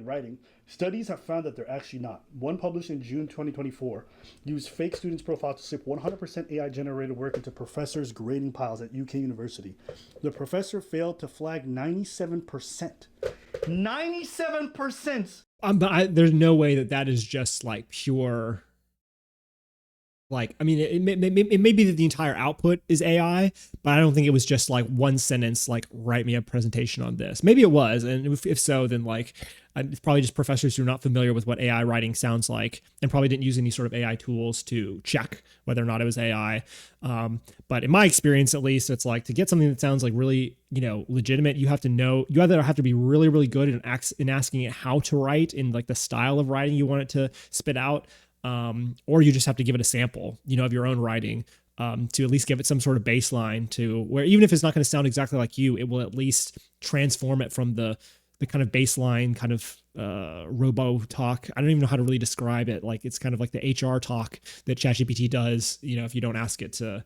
writing, studies have found that they're actually not. One published in June 2024 used fake students' profiles to slip 100% AI-generated work into professors' grading piles at UK University. The professor failed to flag 97%. 97%! But there's no way that is just like pure. Like, I mean, it may be that the entire output is AI, but I don't think it was just like one sentence, like, write me a presentation on this. Maybe it was. And if so, then like, it's probably just professors who are not familiar with what AI writing sounds like and probably didn't use any sort of AI tools to check whether or not it was AI. But in my experience, at least, it's like to get something that sounds like really, you know, legitimate, you either have to be really, really good in asking it how to write in like the style of writing you want it to spit out. Or you just have to give it a sample, you know, of your own writing, to at least give it some sort of baseline to where even if it's not going to sound exactly like you, it will at least transform it from the kind of baseline kind of robo talk. I don't even know how to really describe it. Like it's kind of like the HR talk that ChatGPT does, you know, if you don't ask it to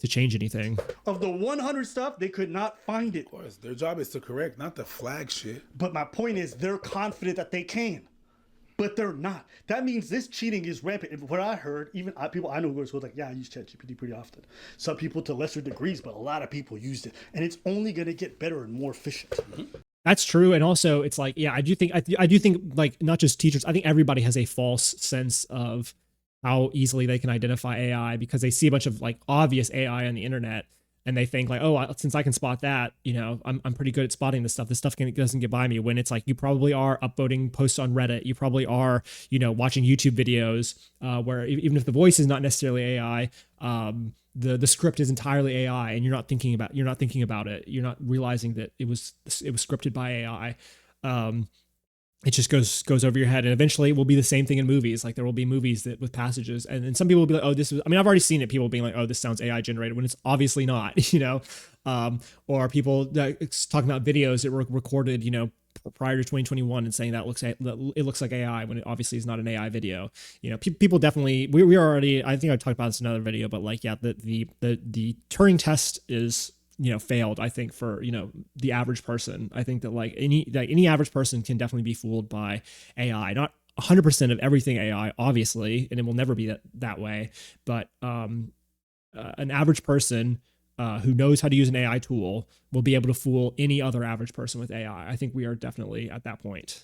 change anything. Of the 100 stuff, they could not find it. Of course, their job is to correct, not to flag shit. But my point is, they're confident that they can. But they're not. That means this cheating is rampant. What I heard, even people I know who was like, yeah, I use ChatGPT pretty often. Some people to lesser degrees, but a lot of people used it. And it's only going to get better and more efficient. Mm-hmm. That's true. And also it's like, yeah, I do think like not just teachers, I think everybody has a false sense of how easily they can identify AI because they see a bunch of like obvious AI on the internet. And they think like, oh, since I can spot that, you know, I'm pretty good at spotting this stuff. This stuff doesn't get by me. When it's like you probably are upvoting posts on Reddit. You probably are, you know, watching YouTube videos where even if the voice is not necessarily AI, the script is entirely AI, and you're not thinking about it. You're not realizing that it was scripted by AI. It just goes over your head, and eventually it will be the same thing in movies. Like there will be movies that with passages, and some people will be like, "Oh, this is." I mean, I've already seen it. People being like, "Oh, this sounds AI generated," when it's obviously not. You know, or people talking about videos that were recorded, you know, prior to 2021 and saying that it looks like AI when it obviously is not an AI video. You know, people definitely we are already. I think I talked about this in another video, but like, yeah, the Turing test is, you know, failed, I think, for, you know, the average person. I think that like any average person can definitely be fooled by AI. Not 100% of everything AI, obviously, and it will never be that way. But an average person who knows how to use an AI tool will be able to fool any other average person with AI. I think we are definitely at that point.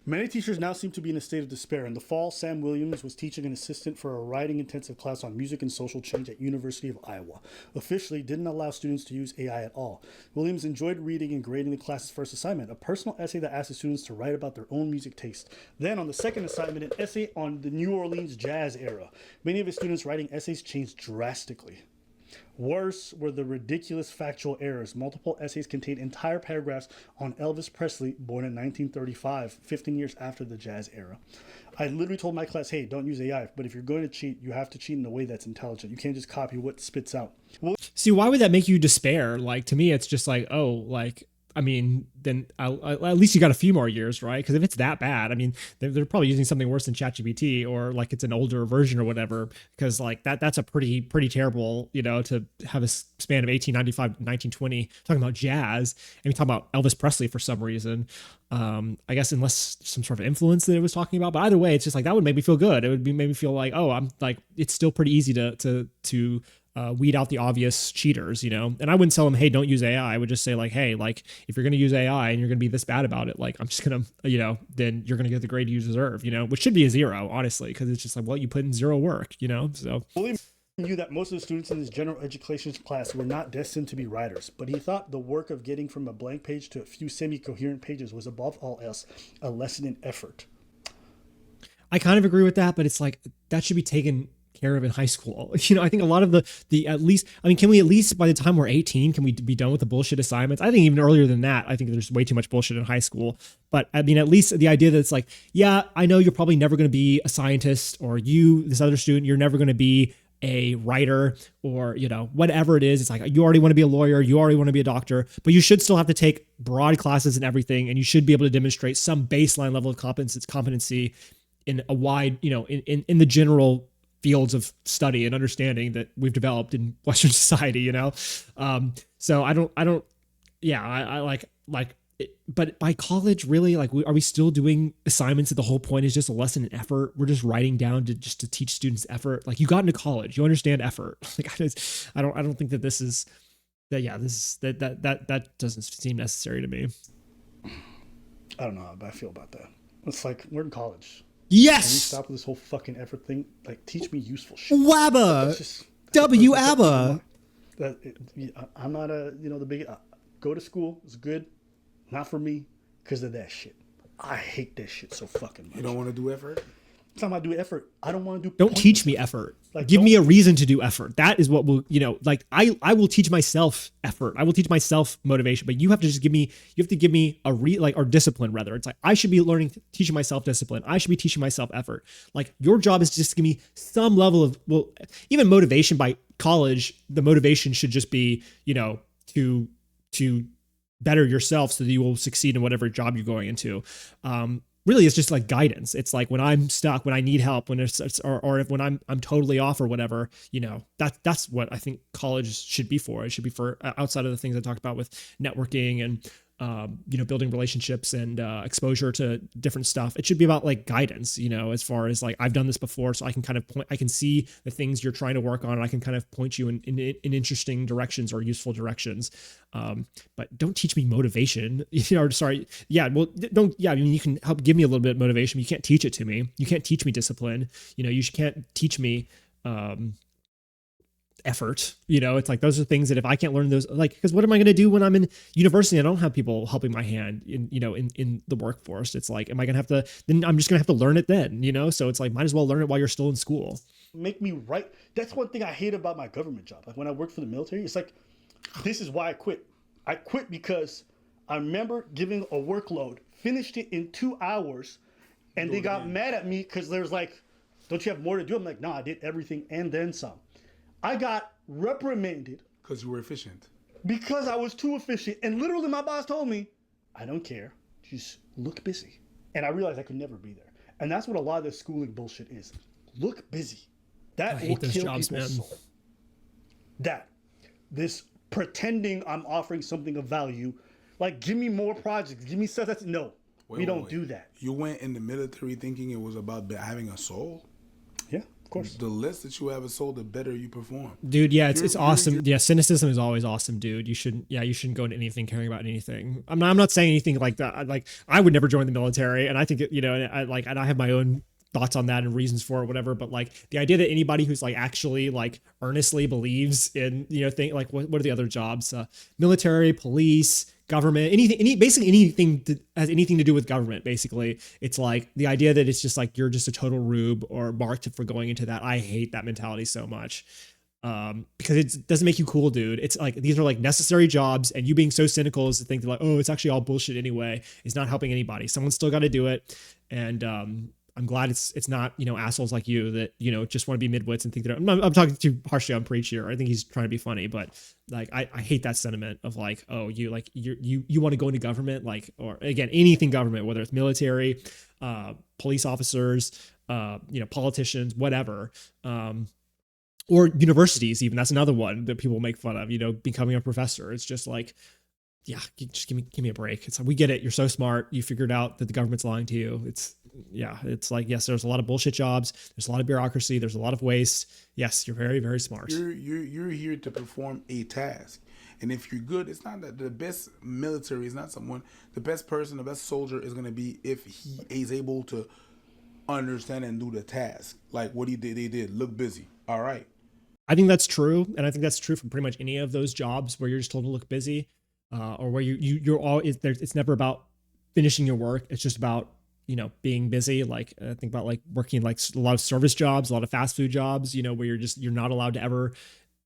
Many teachers now seem to be in a state of despair. In the fall, Sam Williams was teaching an assistant for a writing intensive class on music and social change at University of Iowa. Officially, didn't allow students to use AI at all. Williams enjoyed reading and grading the class's first assignment, a personal essay that asked the students to write about their own music taste. Then, on the second assignment, an essay on the New Orleans jazz era. Many of his students' writing essays changed drastically. Worse were the ridiculous factual errors. Multiple essays contained entire paragraphs on Elvis Presley, born in 1935, 15 years after the jazz era. I literally told my class, hey, don't use AI, but if you're going to cheat, you have to cheat in a way that's intelligent. You can't just copy what spits out. See, why would that make you despair? Like, to me, it's just like, oh, like, I mean, then at least you got a few more years, right? Because if it's that bad, I mean, they're probably using something worse than ChatGPT, or like it's an older version or whatever. Because like that's a pretty terrible, you know, to have a span of 1895 to 1920 talking about jazz, and we talk about Elvis Presley for some reason. I guess unless some sort of influence that it was talking about, but either way, it's just like that would make me feel good. It would make me feel like, oh, I'm like, it's still pretty easy to weed out the obvious cheaters, you know? And I wouldn't tell them, hey, don't use AI. I would just say like, hey, like if you're going to use AI and you're going to be this bad about it, like I'm just going to, you know, then you're going to get the grade you deserve, you know, which should be a 0, honestly, because it's just like, well, you put in 0 work, you know? So William knew that most of the students in his general education class were not destined to be writers, but he thought the work of getting from a blank page to a few semi-coherent pages was above all else a lesson in effort. I kind of agree with that, but it's like that should be taken care of in high school. You know, I think a lot of the at least, I mean, can we at least by the time we're 18, can we be done with the bullshit assignments? I think even earlier than that, I think there's way too much bullshit in high school. But I mean, at least the idea that it's like, yeah, I know you're probably never going to be a scientist, or you, this other student, you're never going to be a writer or, you know, whatever it is. It's like you already want to be a lawyer, you already want to be a doctor, but you should still have to take broad classes and everything. And you should be able to demonstrate some baseline level of competency in a wide, you know, in the general fields of study and understanding that we've developed in Western society, you know? So I like, but by college, really, like, are we still doing assignments that the whole point is just a lesson in effort? We're just writing down to teach students effort. Like, you got into college, you understand effort. Like, I don't think that this is that. Yeah, that doesn't seem necessary to me. I don't know how I feel about that. It's like, we're in college. Yes. Can we stop with this whole fucking effort thing? Like, teach me useful shit. WABA. W ABBA. I'm not the big. Go to school. It's good. Not for me, because of that shit. I hate that shit so fucking much. You don't want to do effort? It's not about do effort. I don't want to do. Don't teach me effort. Like, give me a reason to do effort. That is what will, you know, like, I will teach myself effort. I will teach myself motivation, but you have to just give me or discipline rather. It's like, I should be teaching myself discipline. I should be teaching myself effort. Like, your job is just to give me some level of, well, even motivation. By college, the motivation should just be, you know, to better yourself so that you will succeed in whatever job you're going into. Really, it's just like guidance. It's like when I'm stuck, when I need help, when when I'm totally off or whatever, you know, that's what I think college should be for. It should be for, outside of the things I talked about with networking and, you know, building relationships and exposure to different stuff. It should be about like guidance, you know, as far as like, I've done this before, so I can kind of I can see the things you're trying to work on, and I can kind of point you in interesting directions or useful directions. But don't teach me motivation. You know, sorry. Yeah. Well, don't. Yeah. I mean, you can help give me a little bit of motivation. But you can't teach it to me. You can't teach me discipline. You know, you can't teach me effort. You know, it's like, those are things that if I can't learn those, like, because what am I going to do when I'm in university? I don't have people helping my hand in, you know, in the workforce. It's like, am I going to have to, then I'm just going to have to learn it then, you know? So it's like, might as well learn it while you're still in school. Make me right. That's one thing I hate about my government job. Like, when I worked for the military, it's like, this is why I quit. I quit because I remember giving a workload, finished it in 2 hours, and they got mad at me because there's like, don't you have more to do? I'm like, no, I did everything and then some. I got reprimanded. Because you were efficient. Because I was too efficient. And literally my boss told me, I don't care. Just look busy. And I realized I could never be there. And that's what a lot of this schooling bullshit is. Look busy. That will kill people's soul. This pretending I'm offering something of value. Like, give me more projects. Give me stuff that's... No, we don't do that. You went in the military thinking it was about having a soul? Yeah, of course. The less that you have a soul, the better you perform. Dude, yeah, it's awesome. Yeah, cynicism is always awesome, dude. You shouldn't go into anything caring about anything. I'm not saying anything like that. Like, I would never join the military, and I think, you know, and I have my own thoughts on that and reasons for it, whatever. But like, the idea that anybody who's like actually like earnestly believes in, you know, think like, what are the other jobs? Military, police, government, basically anything that has anything to do with government. Basically, it's like the idea that it's just like you're just a total rube or marked for going into that. I hate that mentality so much. Because it doesn't make you cool, dude. It's like, these are like necessary jobs, and you being so cynical as to think that like, oh, it's actually all bullshit anyway, is not helping anybody. Someone's still got to do it. And I'm glad it's not, you know, assholes like you that, you know, just want to be midwits and think that I'm talking too harshly on Preach here. I think he's trying to be funny, but like, I hate that sentiment of like, oh, you want to go into government, like, or again, anything government, whether it's military, police officers, you know, politicians, whatever, or universities. Even that's another one that people make fun of, you know, becoming a professor. It's just like, yeah, just give me a break. It's like, we get it. You're so smart. You figured out that the government's lying to you. It's like, yes, there's a lot of bullshit jobs. There's a lot of bureaucracy. There's a lot of waste. Yes, you're very, very smart. You're here to perform a task. And if you're good, it's not that the best military is not someone, the best person, the best soldier is going to be if he is able to understand and do the task. Like what they did, look busy. All right. I think that's true. And I think that's true for pretty much any of those jobs where you're just told to look busy. Or where you're all, it's never about finishing your work. It's just about, you know, being busy. Like, I think about like working like a lot of service jobs, a lot of fast food jobs, you know, where you're not allowed to ever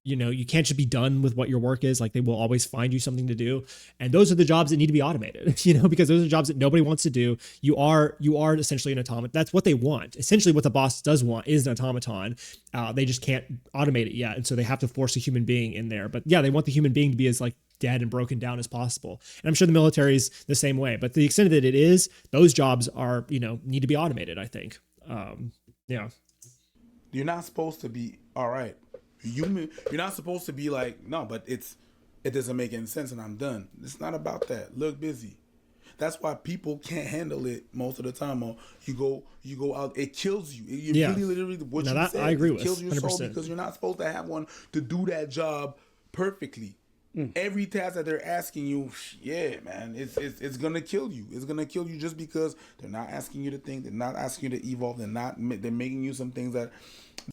you can't just be done with what your work is. Like they will always find you something to do. And those are the jobs that need to be automated, because those are jobs that nobody wants to do. You are essentially an automaton. That's what they want. Essentially what the boss does want is an automaton. They just can't automate it yet. And so they have to force a human being in there. But yeah, they want the human being to be as like dead and broken down as possible. And I'm sure the military is the same way, but to the extent that it is, those jobs are, need to be automated, I think. Yeah. You're not supposed to be all right. You're not supposed to be like, no, but it doesn't make any sense and I'm done. It's not about that. Look busy. That's why people can't handle it most of the time. Or you go out, it kills you. Yeah. Really, literally, what Now you that said, I agree it with, kills your soul 100%. because you're not supposed to have one to do that job perfectly. Every task that they're asking you, yeah, man, it's gonna kill you. It's gonna kill you just because they're not asking you to think, they're not asking you to evolve, they're making you some things that.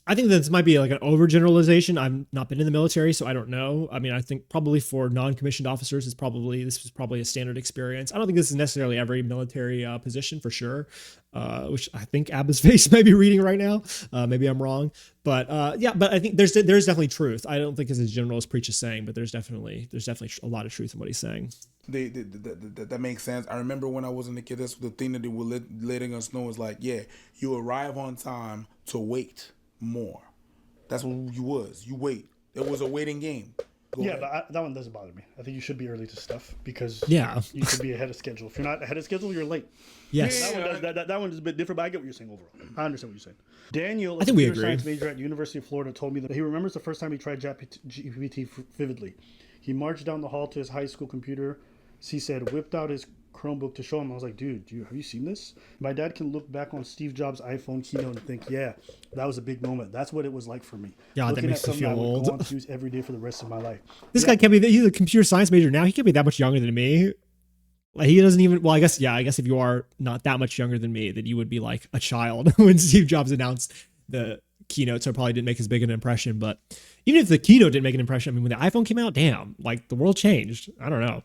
I think this might be like an overgeneralization. I've not been in the military, so I don't know. I mean, I think probably for non-commissioned officers, this was probably a standard experience. I don't think this is necessarily every military position for sure, which I think Abba's face might be reading right now. Maybe I'm wrong, but yeah. But I think there's definitely truth. I don't think it's as general as Preach is saying, but there's definitely a lot of truth in what he's saying. That makes sense. I remember when I was in the kid, that's the thing that they were letting us know is like, yeah, you arrive on time to wait more. That's what you was. You wait. It was a waiting game. Go ahead. But that one doesn't bother me. I think you should be early to stuff because Yeah. you should be ahead of schedule. If you're not ahead of schedule, you're late. Yes. That one is a bit different, but I get what you're saying overall. I understand what you're saying. Daniel, I think we a computer agree. science major at the University of Florida, told me that he remembers the first time he tried GPT vividly. He marched down the hall to his high school computer. He said, whipped out his Chromebook to show him. I was like, dude, have you seen this? My dad can look back on Steve Jobs' iPhone keynote and think, yeah, that was a big moment. That's what it was like for me. God, that Looking makes at me something I feel would old. go on to use every day for the rest of my life. This guy can't be. He's a computer science major now. He can't be that much younger than me. Like he doesn't even. Well, I guess if you are not that much younger than me, then you would be like a child when Steve Jobs announced the keynote. So it probably didn't make as big an impression. But even if the keynote didn't make an impression, I mean, when the iPhone came out, damn, like the world changed. I don't know.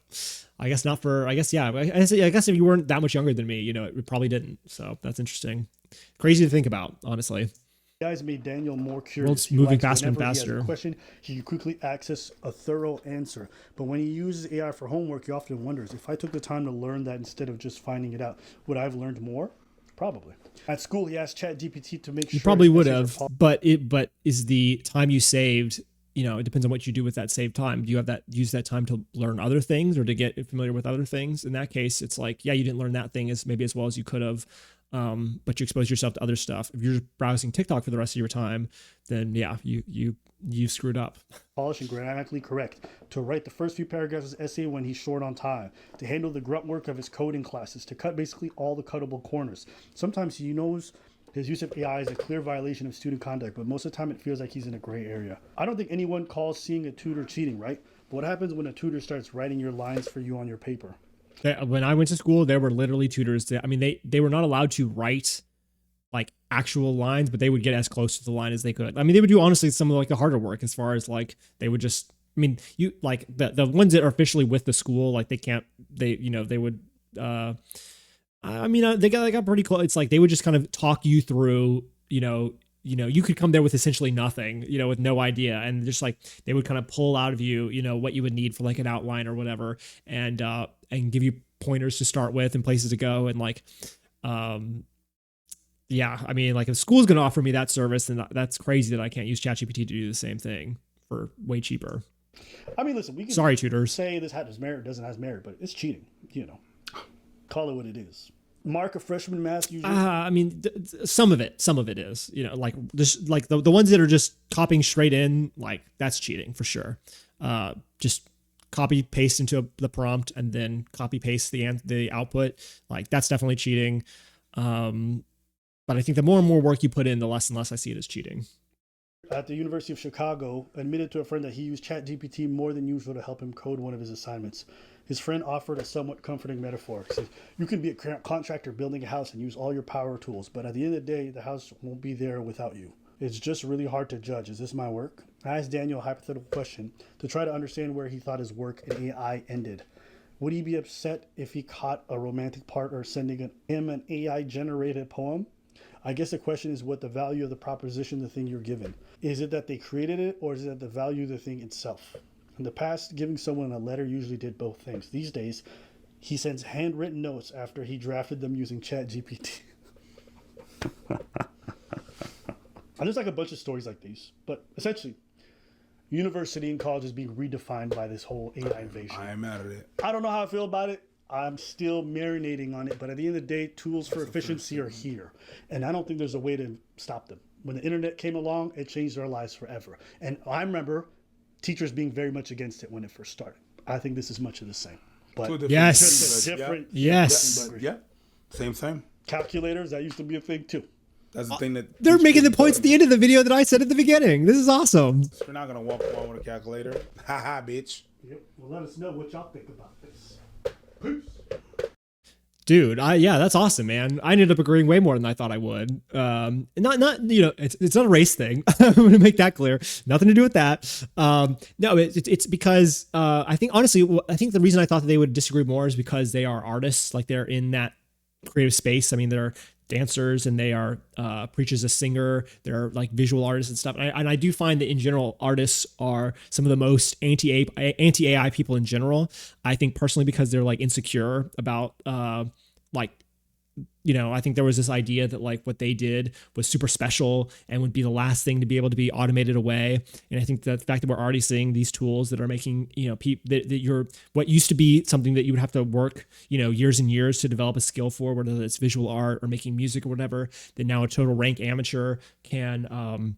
I guess not for. I guess yeah. I guess if you weren't that much younger than me, it probably didn't. So that's interesting. Crazy to think about, honestly. Guys made Daniel more curious. World's He moving likes faster and whenever he has faster. a question, he can quickly access a thorough answer. But when he uses AI for homework, he often wonders, if I took the time to learn that instead of just finding it out, would I have learned more? Probably. At school, he asked ChatGPT to make sure. You probably his would essays have, are but is the time you saved, it depends on what you do with that saved time. Do you have use that time to learn other things or to get familiar with other things? In that case, it's like, yeah, you didn't learn that thing as well as you could have. But you expose yourself to other stuff. If you're just browsing TikTok for the rest of your time, then yeah, you screwed up. polished and grammatically correct, to write the first few paragraphs of his essay when he's short on time, to handle the grunt work of his coding classes, to cut basically all the cuttable corners. Sometimes he knows his use of AI is a clear violation of student conduct, but most of the time it feels like he's in a gray area. I don't think anyone calls seeing a tutor cheating, right? But what happens when a tutor starts writing your lines for you on your paper? When I went to school, there were literally tutors they were not allowed to write like actual lines, but they would get as close to the line as they could. I mean, they would do honestly some of like the harder work as far as like they would just, I mean, you like the ones that are officially with the school, like they would, they got pretty close. It's like they would just kind of talk you through, you could come there with essentially nothing, with no idea. And just like, they would kind of pull out of you, what you would need for like an outline or whatever. And give you pointers to start with and places to go. And like, yeah, I mean, like if school's going to offer me that service, then that's crazy that I can't use ChatGPT to do the same thing for way cheaper. I mean, listen, we can Sorry, tutors. say this has merit, doesn't have merit, but it's cheating, Call it what it is. Mark, a freshman math usually. I mean, some of it is, like just like the ones that are just copying straight in, like that's cheating for sure. Just copy paste into the prompt and then copy paste the output, like that's definitely cheating. But I think the more and more work you put in, the less and less I see it as cheating. At the University of Chicago, admitted to a friend that he used ChatGPT more than usual to help him code one of his assignments. His friend offered a somewhat comforting metaphor. He said, you can be a contractor building a house and use all your power tools, but at the end of the day, the house won't be there without you. It's just really hard to judge. Is this my work? I asked Daniel a hypothetical question to try to understand where he thought his work in AI ended. Would he be upset if he caught a romantic partner sending him an AI-generated poem? I guess the question is what the value of the proposition, the thing you're given. Is it that they created it, or is it that the value of the thing itself? In the past, giving someone a letter usually did both things. These days, he sends handwritten notes after he drafted them using ChatGPT. And there's like a bunch of stories like these. But essentially, university and college is being redefined by this whole AI invasion. I ain't mad at it. I don't know how I feel about it. I'm still marinating on it. But at the end of the day, tools for efficiency are here. And I don't think there's a way to stop them. When the internet came along, it changed our lives forever. And I remember teachers being very much against it when it first started. I think this is much of the same. But Yes. just a different. Yes. Yeah. Same. Calculators, that used to be a thing too. That's the thing that They're making the points at the end of the video that I said at the beginning. This is awesome. We're not gonna walk around with a calculator. Haha, bitch. Yep. Well, let us know what y'all think about this. Peace. Dude, yeah, that's awesome, man. I ended up agreeing way more than I thought I would. Not it's not a race thing. I'm gonna make that clear. Nothing to do with that. No, it's because I think honestly, I think the reason I thought that they would disagree more is because they are artists, like they're in that creative space. I mean, they're dancers and they are Preach is a singer. They're like visual artists and stuff. And I do find that in general, artists are some of the most anti-AI people in general. I think personally because they're like insecure about I think there was this idea that like what they did was super special and would be the last thing to be able to be automated away. And I think that the fact that we're already seeing these tools that are making, that you're what used to be something that you would have to work, years and years to develop a skill for, whether it's visual art or making music or whatever, that now a total rank amateur can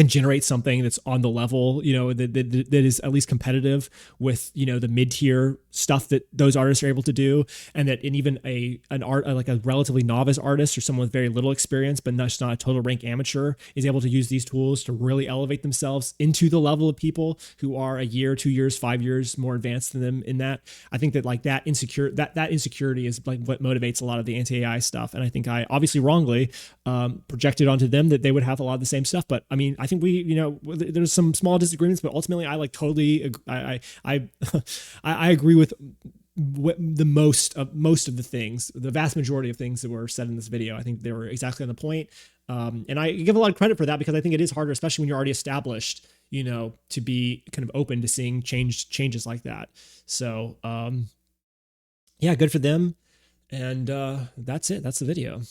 generate something that's on the level, that is at least competitive with, the mid-tier stuff that those artists are able to do. And that in even like a relatively novice artist or someone with very little experience, but not a total rank amateur, is able to use these tools to really elevate themselves into the level of people who are a year, 2 years, 5 years more advanced than them in that. I think that like that insecurity is like what motivates a lot of the anti-AI stuff. And I think I obviously wrongly projected onto them that they would have a lot of the same stuff. But I mean, I think there's some small disagreements, but ultimately I like totally, I agree with the most of the things, the vast majority of things that were said in this video. I think they were exactly on the point. And I give a lot of credit for that because I think it is harder, especially when you're already established, to be kind of open to seeing changes like that. So, yeah, good for them. And that's it. That's the video.